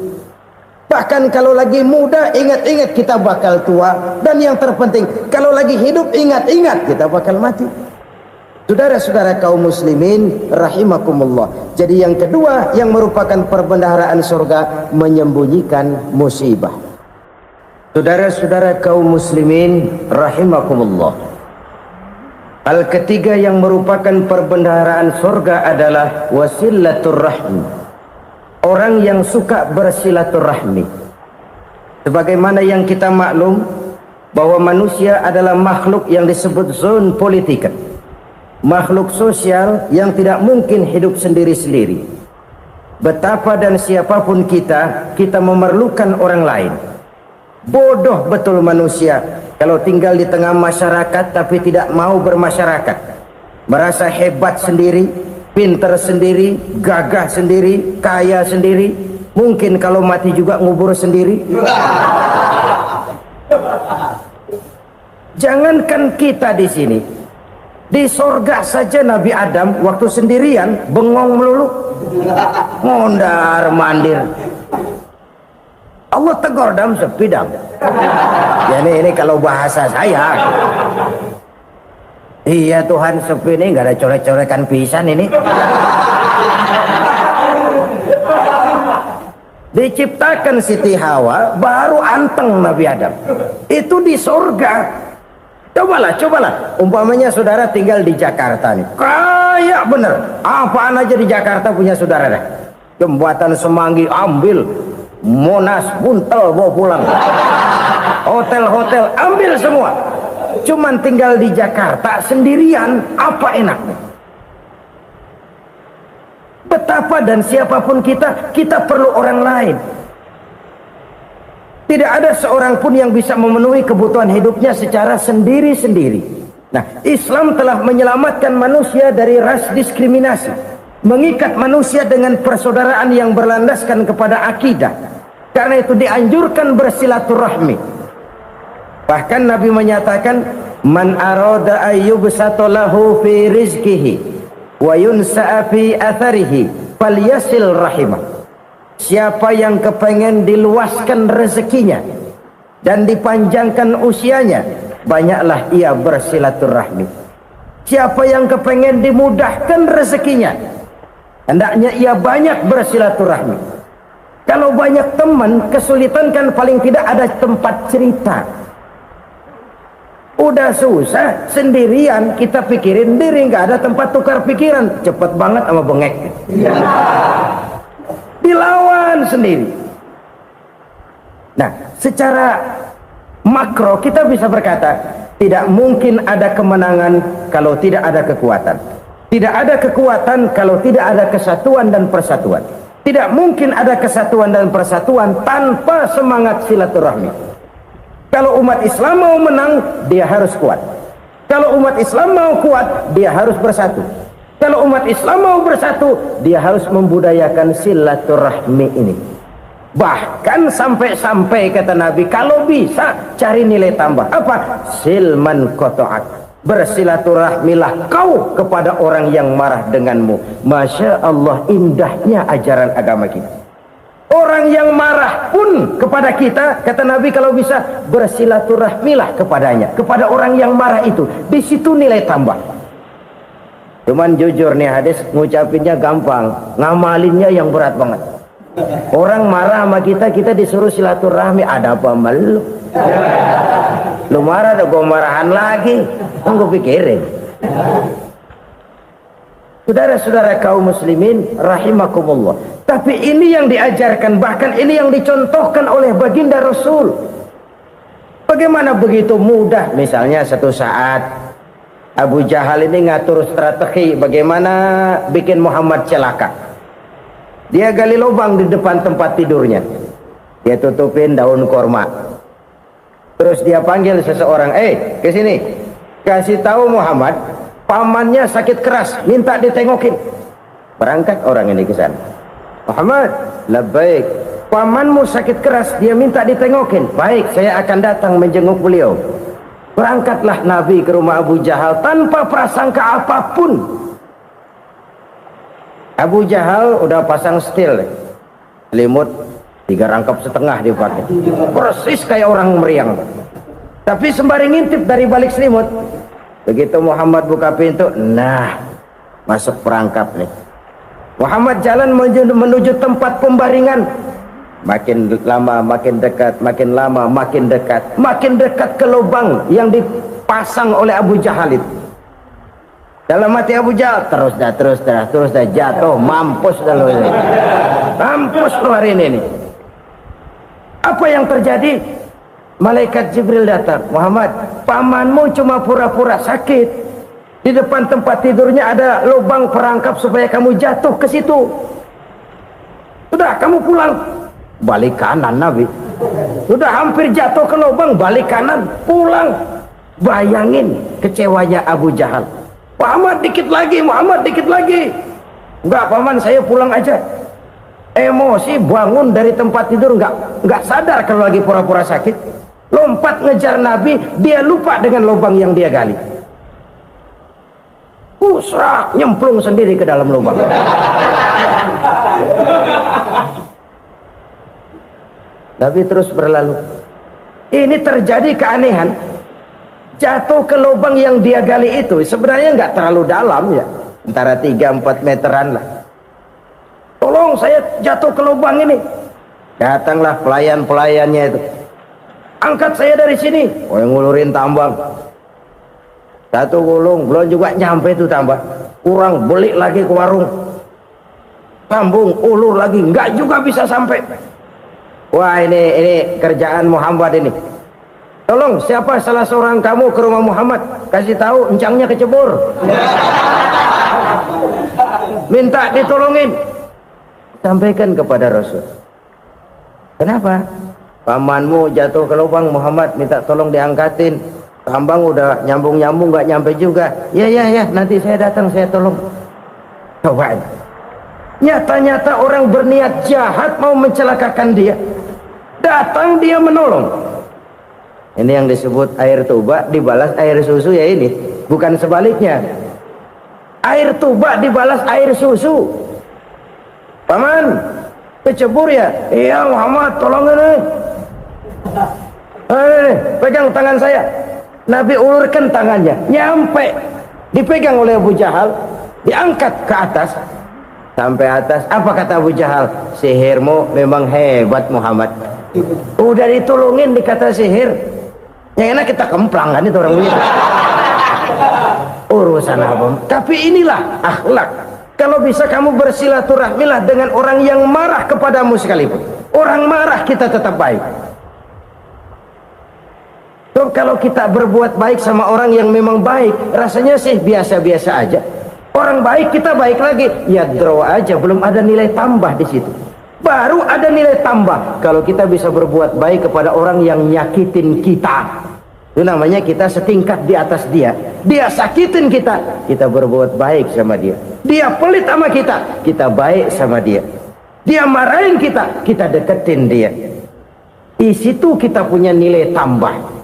Bahkan kalau lagi muda ingat-ingat kita bakal tua. Dan yang terpenting, kalau lagi hidup ingat-ingat kita bakal mati. Saudara-saudara kaum muslimin rahimakumullah. Jadi yang kedua yang merupakan perbendaharaan surga, menyembunyikan musibah. Saudara-saudara kaum muslimin rahimakumullah. Hal ketiga yang merupakan perbendaharaan surga adalah wasilatur rahmi. Orang yang suka bersilaturahmi. Sebagaimana yang kita maklum bahwa manusia adalah makhluk yang disebut zon politika, makhluk sosial yang tidak mungkin hidup sendiri-sendiri. Betapa dan siapapun kita memerlukan orang lain. Bodoh betul manusia kalau tinggal di tengah masyarakat tapi tidak mau bermasyarakat, merasa hebat sendiri, pinter sendiri, gagah sendiri, kaya sendiri. Mungkin kalau mati juga ngubur sendiri. Jangankan kita di sini, di sorga saja Nabi Adam waktu sendirian bengong melulu, mondar mandir. Allah tegur dam sepi dam. Ya ini kalau bahasa saya. Iya Tuhan, sepi ini nggak ada coret-corekan pisan ini. Diciptakan Siti Hawa baru anteng Nabi Adam. Itu di sorga. Cobalah. Umpamanya saudara tinggal di Jakarta nih. Kayak bener. Apaan aja di Jakarta punya saudara dah. Jembatan Semanggi ambil. Monas Buntel bawa pulang. Hotel-hotel ambil semua. Cuman tinggal di Jakarta sendirian, apa enaknya? Betapa dan siapapun kita perlu orang lain. Tidak ada seorang pun yang bisa memenuhi kebutuhan hidupnya secara sendiri-sendiri. Nah, Islam telah menyelamatkan manusia dari ras diskriminasi, mengikat manusia dengan persaudaraan yang berlandaskan kepada akidah. Karena itu dianjurkan bersilaturahmi. Bahkan Nabi menyatakan, man arada ayyubsata lahu fi rizqihi wa yunsa'a fi atharihi falyasil rahimah. Siapa yang kepengen diluaskan rezekinya dan dipanjangkan usianya, banyaklah ia bersilaturahmi. Siapa yang kepengen dimudahkan rezekinya, hendaknya ia banyak bersilaturahmi. Kalau banyak teman, kesulitan kan paling tidak ada tempat cerita. Udah susah sendirian, kita pikirin diri, nggak ada tempat tukar pikiran. Cepet banget sama bengek. Dilawan sendiri. Nah, secara makro kita bisa berkata, tidak mungkin ada kemenangan kalau tidak ada kekuatan. Tidak ada kekuatan kalau tidak ada kesatuan dan persatuan. Tidak mungkin ada kesatuan dan persatuan tanpa semangat silaturahmi. Kalau umat Islam mau menang, dia harus kuat. Kalau umat Islam mau kuat, dia harus bersatu. Kalau umat Islam mau bersatu, dia harus membudayakan silaturahmi ini. Bahkan sampai-sampai kata Nabi, kalau bisa cari nilai tambah. Apa? Silman qata'ak. Bersilaturahmilah kau kepada orang yang marah denganmu. Masya Allah, indahnya ajaran agama kita. Orang yang marah pun kepada kita, kata Nabi, kalau bisa bersilaturahmilah kepadanya, kepada orang yang marah itu. Di situ nilai tambah. Cuman jujur nih hadis, ngucapinnya gampang, ngamalinnya yang berat banget. Orang marah sama kita, kita disuruh silaturahmi. Ada apa malu? Lu marah, ada gue marahan lagi. Kan gue pikirin. Saudara-saudara kaum muslimin rahimakumullah. Tapi ini yang diajarkan, bahkan ini yang dicontohkan oleh baginda Rasul. Bagaimana begitu mudah, misalnya satu saat Abu Jahal ini ngatur strategi bagaimana bikin Muhammad celaka. Dia gali lubang di depan tempat tidurnya, dia tutupin daun korma, terus dia panggil seseorang, ke sini, kasih tahu Muhammad, pamannya sakit keras, minta ditengokin. Berangkat orang ini ke sana. Muhammad, labbaik, pamanmu sakit keras, dia minta ditengokin. Baik, saya akan datang menjenguk beliau. Berangkatlah Nabi ke rumah Abu Jahal tanpa prasangka apapun. Abu Jahal udah pasang setil, selimut 3 rangkap setengah dipakai, persis kayak orang meriang. Tapi sembari ngintip dari balik selimut, begitu Muhammad buka pintu, nah masuk perangkap nih. Muhammad jalan menuju tempat pembaringan. Makin lama makin dekat, makin lama makin dekat, makin dekat ke lubang yang dipasang oleh Abu Jahal itu. Dalam hati Abu Jahal, terus dah jatuh, mampus dah lo ini. Mampus lo hari ini nih. Apa yang terjadi? Malaikat Jibril datang. Muhammad, pamanmu cuma pura-pura sakit. Di depan tempat tidurnya ada lubang perangkap supaya kamu jatuh ke situ. Sudah, kamu pulang. Balik kanan Nabi. Sudah hampir jatuh ke lubang, balik kanan, pulang. Bayangin kecewanya Abu Jahal. Muhammad dikit lagi, Muhammad dikit lagi. Enggak paman, saya pulang aja. Emosi bangun dari tempat tidur, enggak sadar kalau lagi pura-pura sakit. Lompat ngejar Nabi, dia lupa dengan lubang yang dia gali. Usrak, nyemplung sendiri ke dalam lubang. Nabi terus berlalu. Ini terjadi keanehan. Jatuh ke lubang yang dia gali itu sebenarnya nggak terlalu dalam ya, antara 3-4 meteran lah. Tolong, saya jatuh ke lubang ini. Datanglah pelayan-pelayannya itu. Angkat saya dari sini. Oh, yang ngulurin tambang. Satu gulung, belum juga nyampe itu tambang. Kurang, beli lagi ke warung. Sambung, ulur lagi, nggak juga bisa sampai. Wah, ini kerjaan Muhammad ini. Tolong, siapa salah seorang kamu ke rumah Muhammad, kasih tahu encangnya kecebur. Minta ditolongin. Sampaikan kepada Rasul. Kenapa? Pamanmu jatuh ke lubang, Muhammad minta tolong diangkatin. Tambang udah nyambung-nyambung nggak nyampe juga. Ya, nanti saya datang, saya tolong. Coba. Nyata-nyata orang berniat jahat mau mencelakakan dia. Datang dia menolong. Ini yang disebut air tuba dibalas air susu ya ini. Bukan sebaliknya. Air tuba dibalas air susu. Paman, kecebur ya? Iya Muhammad, tolong ini. Pegang tangan saya. Nabi ulurkan tangannya. Nyampe. Dipegang oleh Abu Jahal. Diangkat ke atas. Sampai atas. Apa kata Abu Jahal? Sihirmu memang hebat Muhammad. Udah ditolongin dikata sihir. Yang enak kita kemplang kan itu orang begitu. Urusan apa? Tapi inilah akhlak. Kalau bisa kamu bersilaturahmilah dengan orang yang marah kepadamu sekalipun. Orang marah kita tetap baik. So, kalau kita berbuat baik sama orang yang memang baik, rasanya sih biasa-biasa aja. Orang baik kita baik lagi, ya draw aja, belum ada nilai tambah di situ. Baru ada nilai tambah kalau kita bisa berbuat baik kepada orang yang nyakitin kita. Itu namanya kita setingkat di atas dia. Dia sakitin kita, kita berbuat baik sama dia. Dia pelit sama kita, kita baik sama dia. Dia marahin kita, kita deketin dia. Di situ kita punya nilai tambah.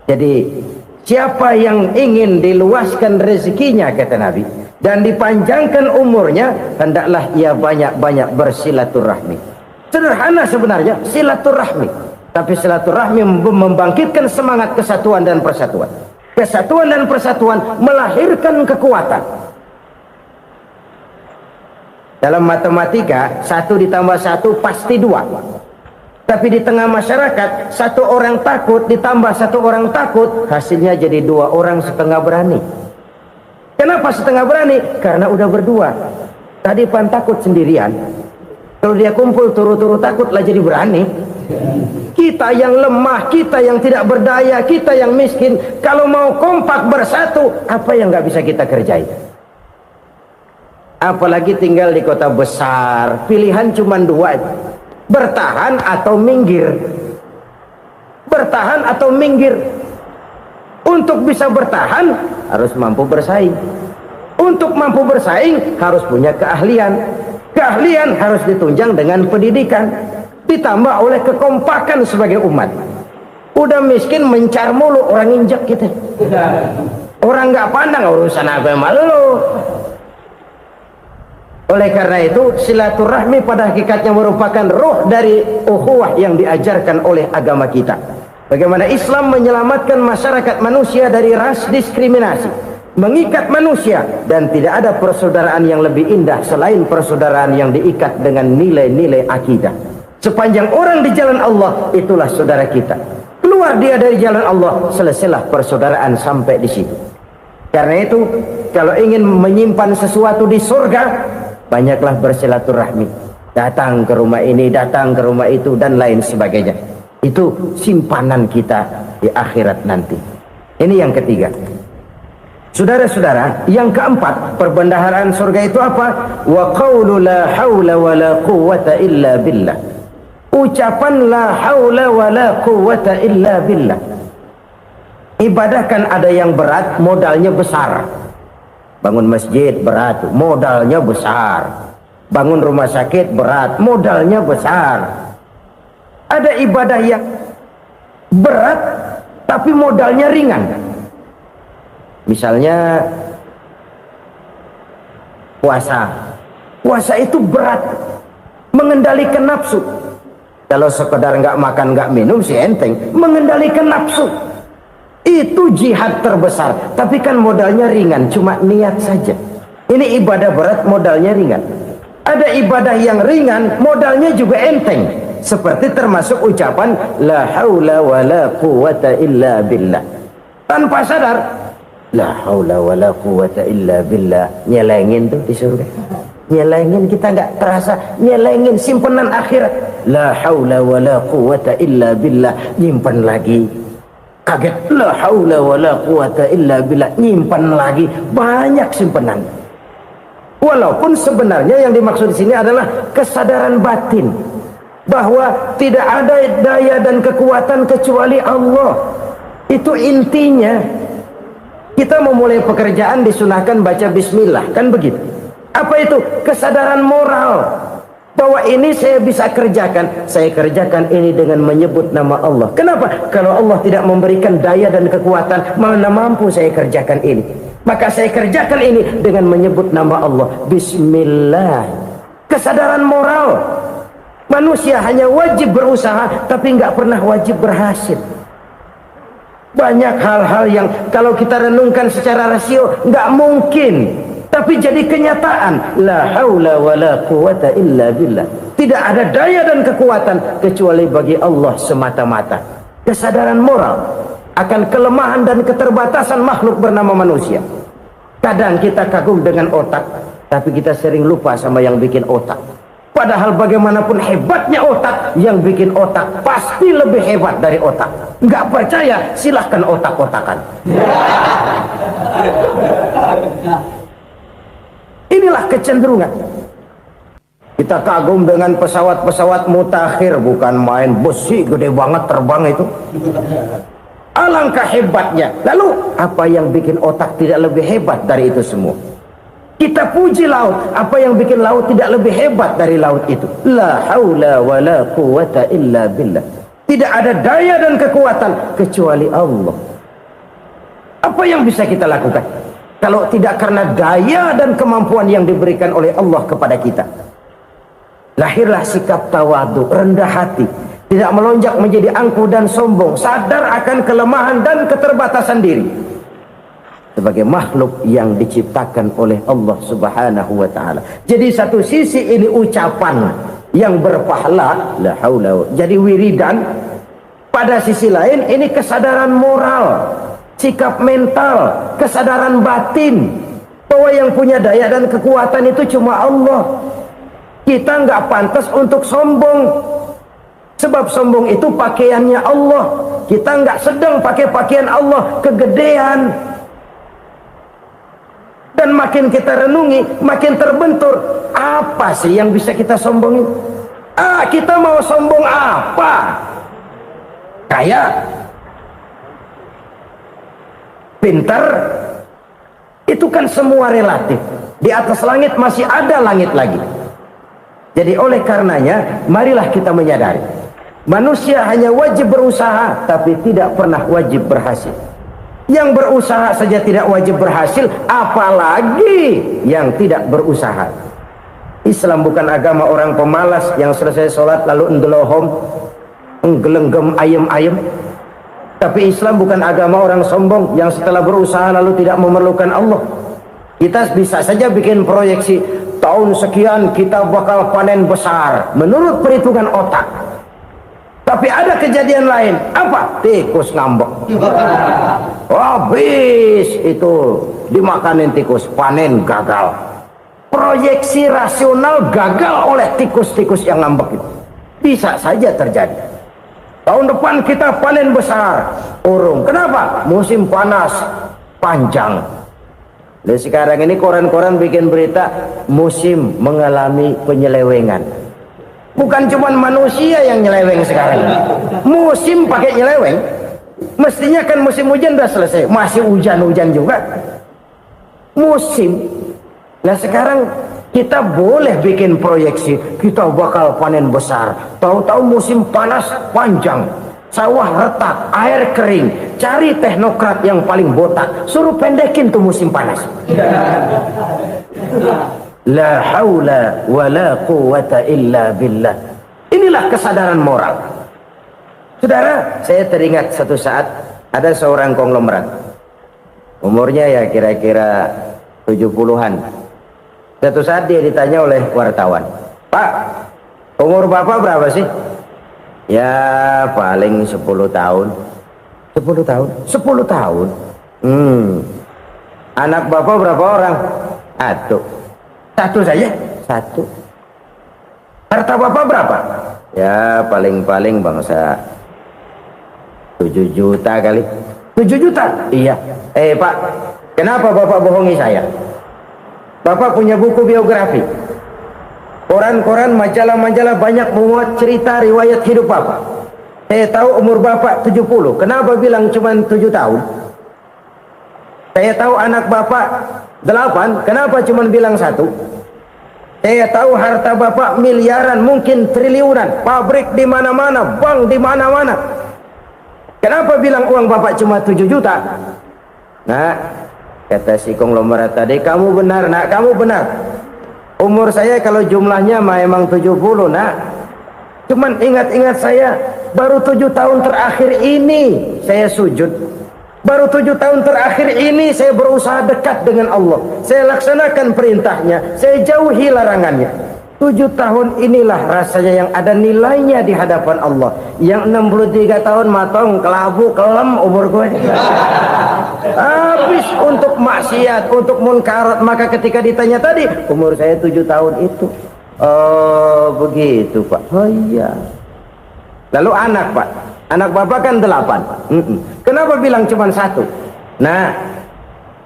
Jadi siapa yang ingin diluaskan rezekinya, kata Nabi, dan dipanjangkan umurnya, hendaklah ia banyak-banyak bersilaturahmi. Sederhana sebenarnya silaturahmi, tapi silaturahmi membangkitkan semangat kesatuan dan persatuan. Kesatuan dan persatuan melahirkan kekuatan. Dalam matematika 1 ditambah 1 pasti 2. Tapi di tengah masyarakat 1 orang takut ditambah 1 orang takut, hasilnya jadi 2 orang setengah berani. Kenapa setengah berani? Karena udah berdua. Tadi pan takut sendirian. Kalau dia kumpul turu-turu takutlah jadi berani. Kita yang lemah, kita yang tidak berdaya, kita yang miskin, kalau mau kompak bersatu, apa yang nggak bisa kita kerjain? Apalagi tinggal di kota besar, pilihan cuma dua, bertahan atau minggir. Bertahan atau minggir. Untuk bisa bertahan harus mampu bersaing. Untuk mampu bersaing harus punya keahlian. Keahlian harus ditunjang dengan pendidikan, ditambah oleh kekompakan sebagai umat. Udah miskin mencar mulu, orang injak kita. Orang nggak pandang urusan apa malu. Oleh karena itu silaturahmi pada hakikatnya merupakan roh dari ukhuwah yang diajarkan oleh agama kita. Bagaimana Islam menyelamatkan masyarakat manusia dari ras diskriminasi, mengikat manusia, dan tidak ada persaudaraan yang lebih indah selain persaudaraan yang diikat dengan nilai-nilai akidah. Sepanjang orang di jalan Allah, itulah saudara kita. Keluar dia dari jalan Allah, selesailah persaudaraan sampai di situ. Karena itu, kalau ingin menyimpan sesuatu di surga, banyaklah bersilaturahmi. Datang ke rumah ini, datang ke rumah itu, dan lain sebagainya. Itu simpanan kita di akhirat nanti. Ini yang ketiga. Saudara-saudara, yang keempat, perbendaharaan surga itu apa? Wa qawlu la hawla wa la quwwata illa billah. Ucapan la hawla wa la quwwata illa billah. Ibadah kan ada yang berat, modalnya besar. Bangun masjid berat, modalnya besar. Bangun rumah sakit berat, modalnya besar. Ada ibadah yang berat tapi modalnya ringan. Misalnya puasa. Puasa itu berat, mengendalikan nafsu. Kalau sekedar nggak makan nggak minum sih enteng. Mengendalikan nafsu itu jihad terbesar. Tapi kan modalnya ringan, cuma niat saja. Ini ibadah berat, modalnya ringan. Ada ibadah yang ringan, modalnya juga enteng. Seperti termasuk ucapan la haula wa la quwwata illa billah. Tanpa sadar, la haula wa la quwwata illa billah, nyelengin tuh di surga. Nyelengin, kita nggak terasa nyelengin simpenan akhirat. La haula wa la quwwata illa billah, nyimpan lagi. Kaget, la haula wa la quwwata illa billah, nyimpan lagi. Banyak simpenan. Walaupun sebenarnya yang dimaksud di sini adalah kesadaran batin bahwa tidak ada daya dan kekuatan kecuali Allah. Itu intinya. Kita memulai pekerjaan disunahkan baca bismillah, kan begitu? Apa itu? Kesadaran moral bahwa ini saya bisa kerjakan. Saya kerjakan ini dengan menyebut nama Allah. Kenapa? Kalau Allah tidak memberikan daya dan kekuatan, mana mampu saya kerjakan ini. Maka saya kerjakan ini dengan menyebut nama Allah. Bismillah. Kesadaran moral. Manusia hanya wajib berusaha, tapi nggak pernah wajib berhasil. Banyak hal-hal yang kalau kita renungkan secara rasio nggak mungkin, tapi jadi kenyataan. La haula wa la quwwata illa billah. Tidak ada daya dan kekuatan kecuali bagi Allah semata-mata. Kesadaran moral akan kelemahan dan keterbatasan makhluk bernama manusia. Kadang kita kagum dengan otak, tapi kita sering lupa sama yang bikin otak. Padahal bagaimanapun hebatnya otak, yang bikin otak pasti lebih hebat dari otak. Nggak percaya, silahkan otak-otakan. Inilah kecenderungan. Kita kagum dengan pesawat-pesawat mutakhir, bukan main besi gede banget terbang itu. Alangkah hebatnya. Lalu apa yang bikin otak tidak lebih hebat dari itu semua? Kita puji laut, apa yang bikin laut tidak lebih hebat dari laut itu? La haula wa la quwwata illa billah. Tidak ada daya dan kekuatan kecuali Allah. Apa yang bisa kita lakukan kalau tidak karena daya dan kemampuan yang diberikan oleh Allah kepada kita? Lahirlah sikap tawadu, rendah hati, tidak melonjak menjadi angkuh dan sombong, sadar akan kelemahan dan keterbatasan diri sebagai makhluk yang diciptakan oleh Allah Subhanahu wa taala. Jadi satu sisi ini ucapan yang berpahala, la haula, jadi wiridan. Pada sisi lain ini kesadaran moral, sikap mental, kesadaran batin bahwa yang punya daya dan kekuatan itu cuma Allah. Kita nggak pantas untuk sombong, sebab sombong itu pakaiannya Allah. Kita nggak sedang pakai pakaian Allah, kegedean. Dan makin kita renungi, makin terbentur, apa sih yang bisa kita sombongin? Kita mau sombong apa? Kaya, pintar, itu kan semua relatif. Di atas langit masih ada langit lagi. Jadi oleh karenanya, marilah kita menyadari, manusia hanya wajib berusaha, tapi tidak pernah wajib berhasil. Yang berusaha saja tidak wajib berhasil, apalagi yang tidak berusaha. Islam bukan agama orang pemalas yang selesai sholat lalu endelohom, nggelenggem ayem-ayem. Tapi Islam bukan agama orang sombong yang setelah berusaha lalu tidak memerlukan Allah. Kita bisa saja bikin proyeksi, tahun sekian kita bakal panen besar menurut perhitungan otak. Tapi ada kejadian lain. Apa? Tikus ngambek. Habis itu dimakanin tikus, panen gagal. Proyeksi rasional gagal oleh tikus-tikus yang ngambek itu. Bisa saja terjadi. Tahun depan kita panen besar, urung. Kenapa? Musim panas panjang. Dan sekarang ini koran-koran bikin berita musim mengalami penyelewengan. Bukan cuma manusia yang nyeleweng sekarang. Musim pakai nyeleweng. Mestinya kan musim hujan udah selesai, masih hujan-hujan juga. Musim. Nah sekarang kita boleh bikin proyeksi, kita bakal panen besar. Tahu-tahu musim panas panjang, sawah retak, air kering. Cari teknokrat yang paling botak, suruh pendekin tuh musim panas. La haula wa la quwata illa billah. Inilah kesadaran moral. Saudara, saya teringat satu saat ada seorang konglomerat. Umurnya ya kira-kira 70-an. Satu saat dia ditanya oleh wartawan, "Pak, umur Bapak berapa sih?" "Ya paling 10 tahun." 10 tahun? 10 tahun? Anak Bapak berapa orang? Satu. Satu saja? Satu. Harta Bapak berapa? Ya paling-paling bangsa 7 juta kali. 7 juta? Iya. Pak, kenapa Bapak bohongi saya? Bapak punya buku biografi, koran-koran, majalah-majalah banyak memuat cerita riwayat hidup Bapak. Saya tahu umur Bapak 70. Kenapa bilang cuma 7 tahun? Saya tahu anak Bapak 8. Kenapa cuma bilang 1? Saya tahu harta Bapak miliaran, mungkin triliunan, pabrik di mana-mana, bank di mana-mana. Kenapa bilang uang Bapak cuma 7 juta? Nah, kata si konglomerat tadi, "Kamu benar, Nak, kamu benar. Umur saya kalau jumlahnya memang 70, Nak. Cuman ingat-ingat saya, baru 7 tahun terakhir ini saya sujud. Baru 7 tahun terakhir ini saya berusaha dekat dengan Allah. Saya laksanakan perintahnya, saya jauhi larangannya. 7 tahun inilah rasanya yang ada nilainya di hadapan Allah. Yang 63 tahun matong, kelabu, kelem umur gue. Habis untuk maksiat, untuk munkarat. Maka ketika ditanya tadi, umur saya 7 tahun itu. Oh begitu Pak. Oh iya. Lalu anak Pak, anak Bapak kan 8. Kenapa bilang cuma 1? Nah,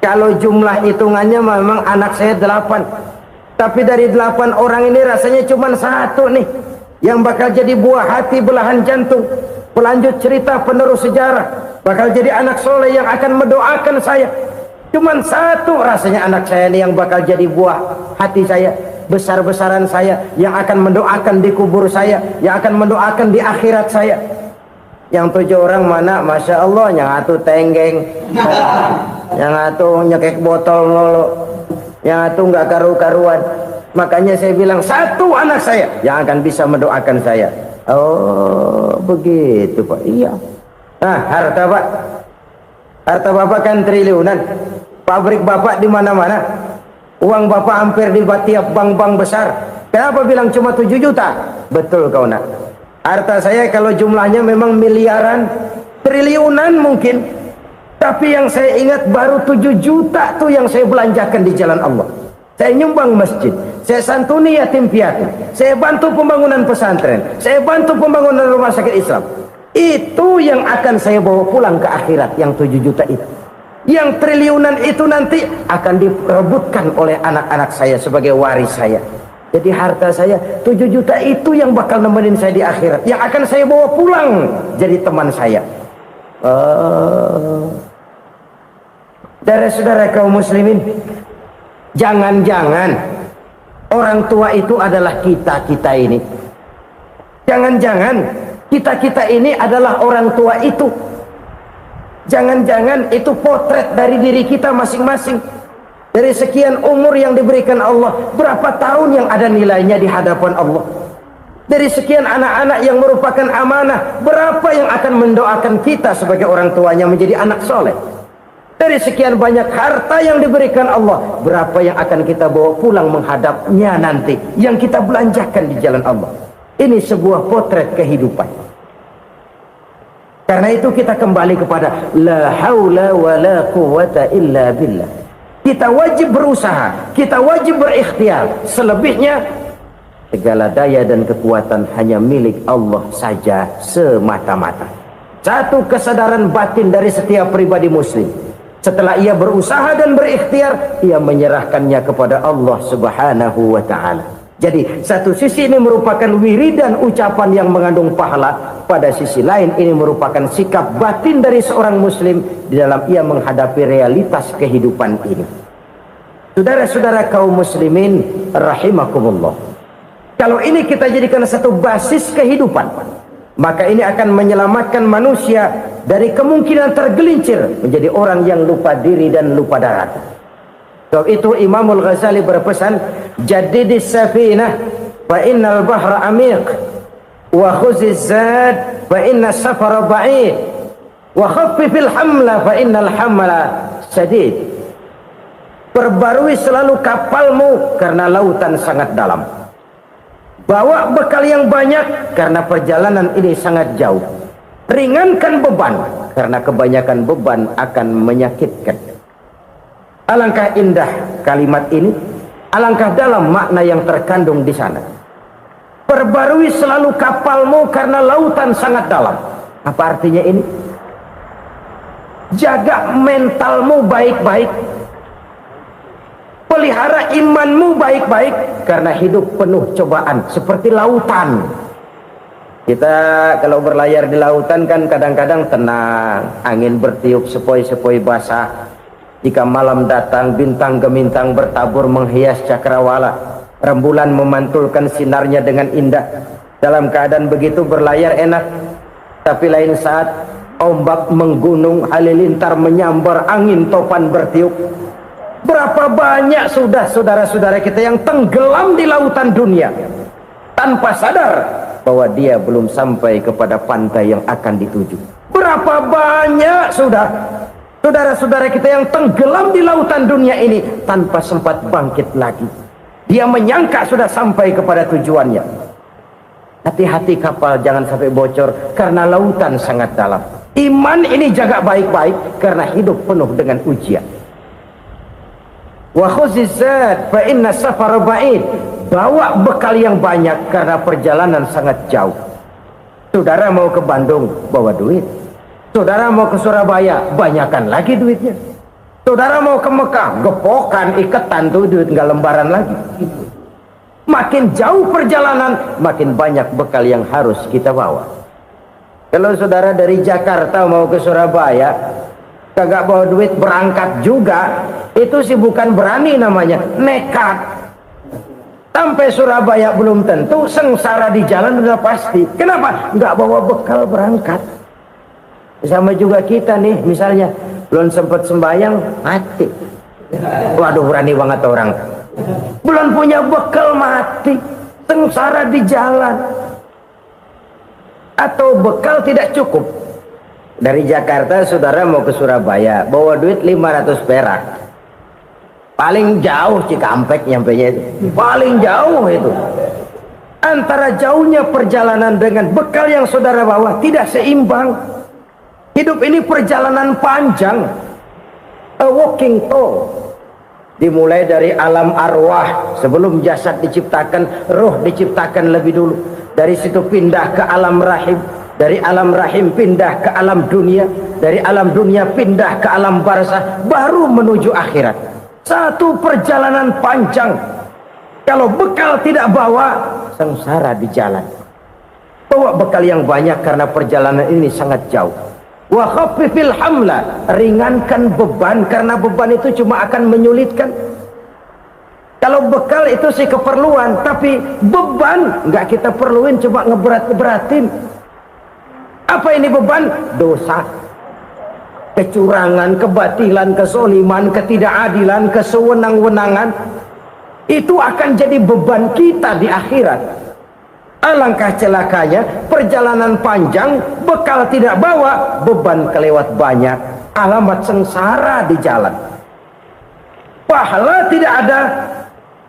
kalau jumlah hitungannya memang anak saya 8. Tapi dari 8 orang ini rasanya cuma 1 nih yang bakal jadi buah hati, belahan jantung, pelanjut cerita, penerus sejarah, bakal jadi anak soleh yang akan mendoakan saya. Cuma 1 rasanya anak saya ini yang bakal jadi buah hati saya, besar-besaran saya, yang akan mendoakan di kubur saya, yang akan mendoakan di akhirat saya. Yang 7 orang mana? Masya Allah, yang 1 tenggeng, yang 1 nyekek botol mulu, yang 1 nggak karu-karuan. Makanya saya bilang 1 anak saya yang akan bisa mendoakan saya. Oh begitu Pak. Iya. Nah harta Pak, harta Bapak kan triliunan, pabrik Bapak di mana-mana, uang Bapak hampir di tiap bank-bank besar. Kenapa bilang cuma 7 juta? Betul kau Nak. Harta saya kalau jumlahnya memang miliaran, triliunan mungkin. Tapi yang saya ingat baru 7 juta tuh yang saya belanjakan di jalan Allah. Saya nyumbang masjid, saya santuni yatim piatu, saya bantu pembangunan pesantren, saya bantu pembangunan rumah sakit Islam. Itu yang akan saya bawa pulang ke akhirat, yang 7 juta itu. Yang triliunan itu nanti akan diperebutkan oleh anak-anak saya sebagai waris saya. Jadi harta saya 7 juta itu yang bakal nemenin saya di akhirat, yang akan saya bawa pulang jadi teman saya. Saudara-saudara kaum muslimin, jangan-jangan orang tua itu adalah kita ini. Jangan-jangan kita ini adalah orang tua itu. Jangan-jangan itu potret dari diri kita masing-masing. Dari sekian umur yang diberikan Allah, berapa tahun yang ada nilainya di hadapan Allah? Dari sekian anak-anak yang merupakan amanah, berapa yang akan mendoakan kita sebagai orang tuanya menjadi anak soleh? Dari sekian banyak harta yang diberikan Allah, berapa yang akan kita bawa pulang menghadapnya nanti, yang kita belanjakan di jalan Allah? Ini sebuah potret kehidupan. Karena itu kita kembali kepada la haula wa la quwata illa billah. Kita wajib berusaha, kita wajib berikhtiar. Selebihnya segala daya dan kekuatan hanya milik Allah saja semata-mata. Satu kesadaran batin dari setiap pribadi muslim. Setelah ia berusaha dan berikhtiar, ia menyerahkannya kepada Allah Subhanahu wa ta'ala. Jadi satu sisi ini merupakan wiridan ucapan yang mengandung pahala, pada sisi lain ini merupakan sikap batin dari seorang muslim di dalam ia menghadapi realitas kehidupan ini. Saudara-saudara kaum muslimin rahimakumullah, kalau ini kita jadikan satu basis kehidupan, maka ini akan menyelamatkan manusia dari kemungkinan tergelincir menjadi orang yang lupa diri dan lupa darat. Sebab itu Imamul Ghazali berpesan, jaddidis safinah fa innal bahra amiq wa khuziz zad fa inna safara ba'id wa khaffifil hamla fa innal hamla sadid. Perbarui selalu kapalmu karena lautan sangat dalam. Bawa bekal yang banyak karena perjalanan ini sangat jauh. Ringankan beban karena kebanyakan beban akan menyakitkan. Alangkah indah kalimat ini, alangkah dalam makna yang terkandung di sana. Perbarui selalu kapalmu karena lautan sangat dalam. Apa artinya ini? Jaga mentalmu baik-baik. Pelihara imanmu baik-baik, karena hidup penuh cobaan seperti lautan. Kita kalau berlayar di lautan kan kadang-kadang tenang, angin bertiup sepoi-sepoi basah. Jika malam datang, bintang gemintang bertabur menghias cakrawala, rembulan memantulkan sinarnya dengan indah. Dalam keadaan begitu berlayar enak. Tapi lain saat ombak menggunung, halilintar menyambar, angin topan bertiup. Berapa banyak sudah saudara-saudara kita yang tenggelam di lautan dunia tanpa sadar bahwa dia belum sampai kepada pantai yang akan dituju. Berapa banyak sudah saudara-saudara kita yang tenggelam di lautan dunia ini tanpa sempat bangkit lagi. Dia menyangka sudah sampai kepada tujuannya. Hati-hati kapal jangan sampai bocor karena lautan sangat dalam. Iman ini jaga baik-baik karena hidup penuh dengan ujian. Wa khuziz zad fa inna safara ba'id. Bawa bekal yang banyak karena perjalanan sangat jauh. Saudara mau ke Bandung, bawa duit. Saudara mau ke Surabaya, banyakan lagi duitnya. Saudara mau ke Mekah, gepokan, iketan tuh duit, nggak lembaran lagi. Makin jauh perjalanan, makin banyak bekal yang harus kita bawa. Kalau saudara dari Jakarta mau ke Surabaya, kagak bawa duit berangkat juga, itu sih bukan berani namanya, nekat. Sampai Surabaya belum tentu, sengsara di jalan udah pasti. Kenapa? Nggak bawa bekal berangkat. Sama juga kita nih, misalnya belum sempat sembahyang, mati. Waduh, berani banget orang. Belum punya bekal, mati. Sengsara di jalan. Atau bekal tidak cukup. Dari Jakarta saudara mau ke Surabaya, bawa duit 500 perak. Paling jauh Cikampek nyampenya itu. Paling jauh itu. Antara jauhnya perjalanan dengan bekal yang saudara bawa tidak seimbang. Hidup ini perjalanan panjang, a walking tour. Dimulai dari alam arwah, sebelum jasad diciptakan, roh diciptakan lebih dulu. Dari situ pindah ke alam rahim, dari alam rahim pindah ke alam dunia, dari alam dunia pindah ke alam barzah, baru menuju akhirat. Satu perjalanan panjang. Kalau bekal tidak bawa, sengsara di jalan. Bawa bekal yang banyak karena perjalanan ini sangat jauh. Wa khaffifil hamla, ringankan beban karena beban itu cuma akan menyulitkan. Kalau bekal itu sih keperluan, tapi beban nggak kita perluin, cuma ngeberat-beratin. Apa ini beban? Dosa, kecurangan, kebatilan, kesoliman, ketidakadilan, kesewenang-wenangan. Itu akan jadi beban kita di akhirat. Alangkah celakanya, perjalanan panjang, bekal tidak bawa, beban kelewat banyak, alamat sengsara di jalan. Pahala tidak ada,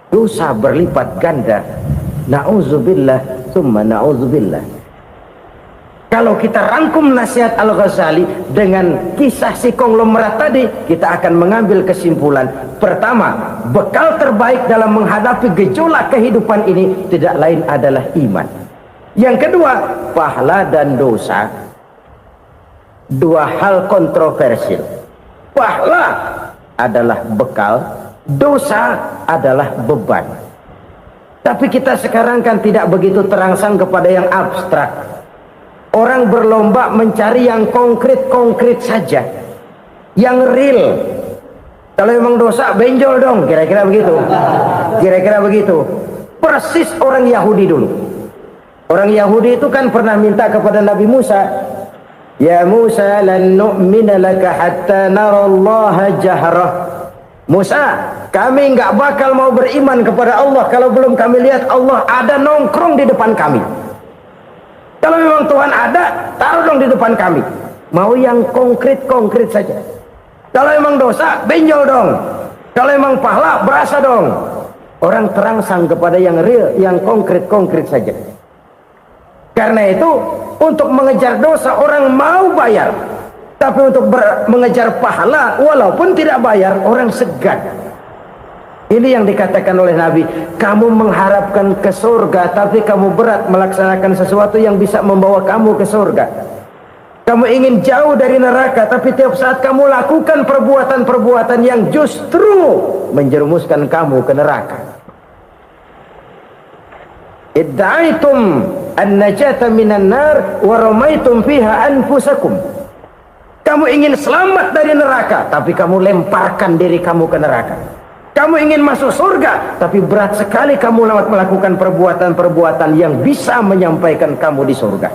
dosa berlipat ganda. Na'udzubillah, summa na'udzubillah. Kalau kita rangkum nasihat Al-Ghazali dengan kisah si konglomerat tadi, kita akan mengambil kesimpulan. Pertama, bekal terbaik dalam menghadapi gejolak kehidupan ini tidak lain adalah iman. Yang kedua, pahala dan dosa, dua hal kontroversial. Pahala adalah bekal, dosa adalah beban. Tapi kita sekarang kan tidak begitu terangsang kepada yang abstrak. Orang berlomba mencari yang konkret-konkret saja, yang real. Kalau memang dosa, benjol dong, kira-kira begitu. Kira-kira begitu. Persis orang Yahudi dulu. Orang Yahudi itu kan pernah minta kepada Nabi Musa, ya Musa, lan nu'mina laka hatta narallaha jahrah. Musa, kami nggak bakal mau beriman kepada Allah kalau belum kami lihat Allah ada nongkrong di depan kami. Kalau memang Tuhan ada, taruh dong di depan kami. Mau yang konkret-konkret saja. Kalau memang dosa, benjol dong. Kalau memang pahala, berasa dong. Orang terangsang kepada yang real, yang konkret-konkret saja. Karena itu, untuk mengejar dosa, orang mau bayar. Tapi untuk mengejar pahala, walaupun tidak bayar, orang segan. Ini yang dikatakan oleh Nabi, kamu mengharapkan ke surga, tapi kamu berat melaksanakan sesuatu yang bisa membawa kamu ke surga. Kamu ingin jauh dari neraka, tapi tiap saat kamu lakukan perbuatan-perbuatan yang justru menjerumuskan kamu ke neraka. Idda'aitum an-najata minan nar wa ramaitum fiha anfusakum. Kamu ingin selamat dari neraka, tapi kamu lemparkan diri kamu ke neraka. Kamu ingin masuk surga, tapi berat sekali kamu melakukan perbuatan-perbuatan yang bisa menyampaikan kamu di surga.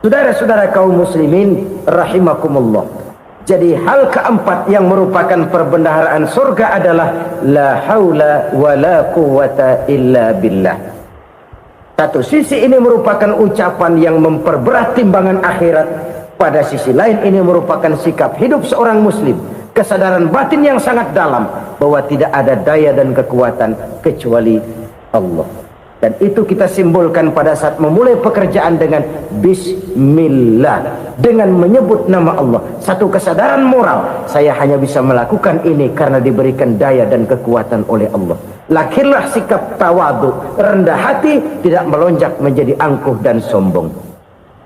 Saudara-saudara kaum muslimin rahimakumullah. Jadi hal keempat yang merupakan perbendaharaan surga adalah la haula wa la quwwata illa billah. Satu sisi ini merupakan ucapan yang memperberat timbangan akhirat. Pada sisi lain ini merupakan sikap hidup seorang muslim, kesadaran batin yang sangat dalam bahwa tidak ada daya dan kekuatan kecuali Allah. Dan itu kita simbolkan pada saat memulai pekerjaan dengan Bismillah, dengan menyebut nama Allah. Satu kesadaran moral, saya hanya bisa melakukan ini karena diberikan daya dan kekuatan oleh Allah. Lahirlah sikap tawadu, rendah hati, tidak melonjak menjadi angkuh dan sombong.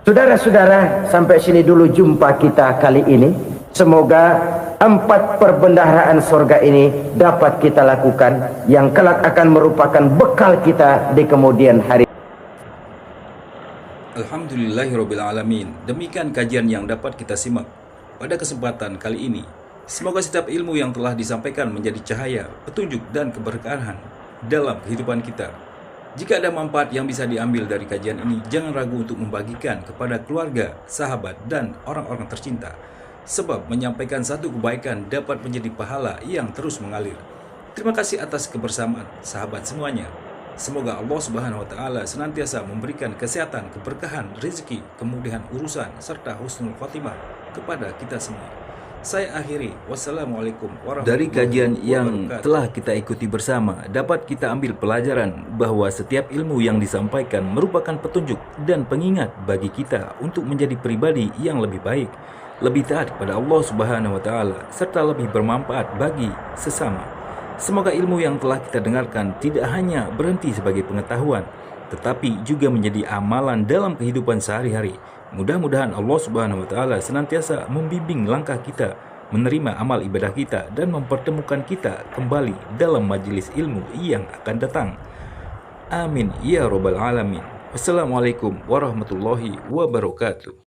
Saudara-saudara, sampai sini dulu jumpa kita kali ini. Semoga 4 perbendaharaan surga ini dapat kita lakukan, yang kelak akan merupakan bekal kita di kemudian hari. Alhamdulillahirrabbilalamin. Demikian kajian yang dapat kita simak pada kesempatan kali ini. Semoga setiap ilmu yang telah disampaikan menjadi cahaya, petunjuk dan keberkahan dalam kehidupan kita. Jika ada manfaat yang bisa diambil dari kajian ini, jangan ragu untuk membagikan kepada keluarga, sahabat, dan orang-orang tercinta. Sebab menyampaikan satu kebaikan dapat menjadi pahala yang terus mengalir. Terima kasih atas kebersamaan sahabat semuanya. Semoga Allah Subhanahu wa taala senantiasa memberikan kesehatan, keberkahan, rezeki, kemudahan urusan serta husnul khotimah kepada kita semua. Saya akhiri. Wassalamualaikum warahmatullahi wabarakatuh. Dari kajian yang telah kita ikuti bersama, dapat kita ambil pelajaran bahwa setiap ilmu yang disampaikan merupakan petunjuk dan pengingat bagi kita untuk menjadi pribadi yang lebih baik, lebih taat kepada Allah Subhanahu wa Ta'ala, serta lebih bermanfaat bagi sesama. Semoga ilmu yang telah kita dengarkan tidak hanya berhenti sebagai pengetahuan, tetapi juga menjadi amalan dalam kehidupan sehari-hari. Mudah-mudahan Allah Subhanahu wa Ta'ala senantiasa membimbing langkah kita, menerima amal ibadah kita, dan mempertemukan kita kembali dalam majelis ilmu yang akan datang. Amin ya Rabbal Alamin. Wassalamualaikum warahmatullahi wabarakatuh.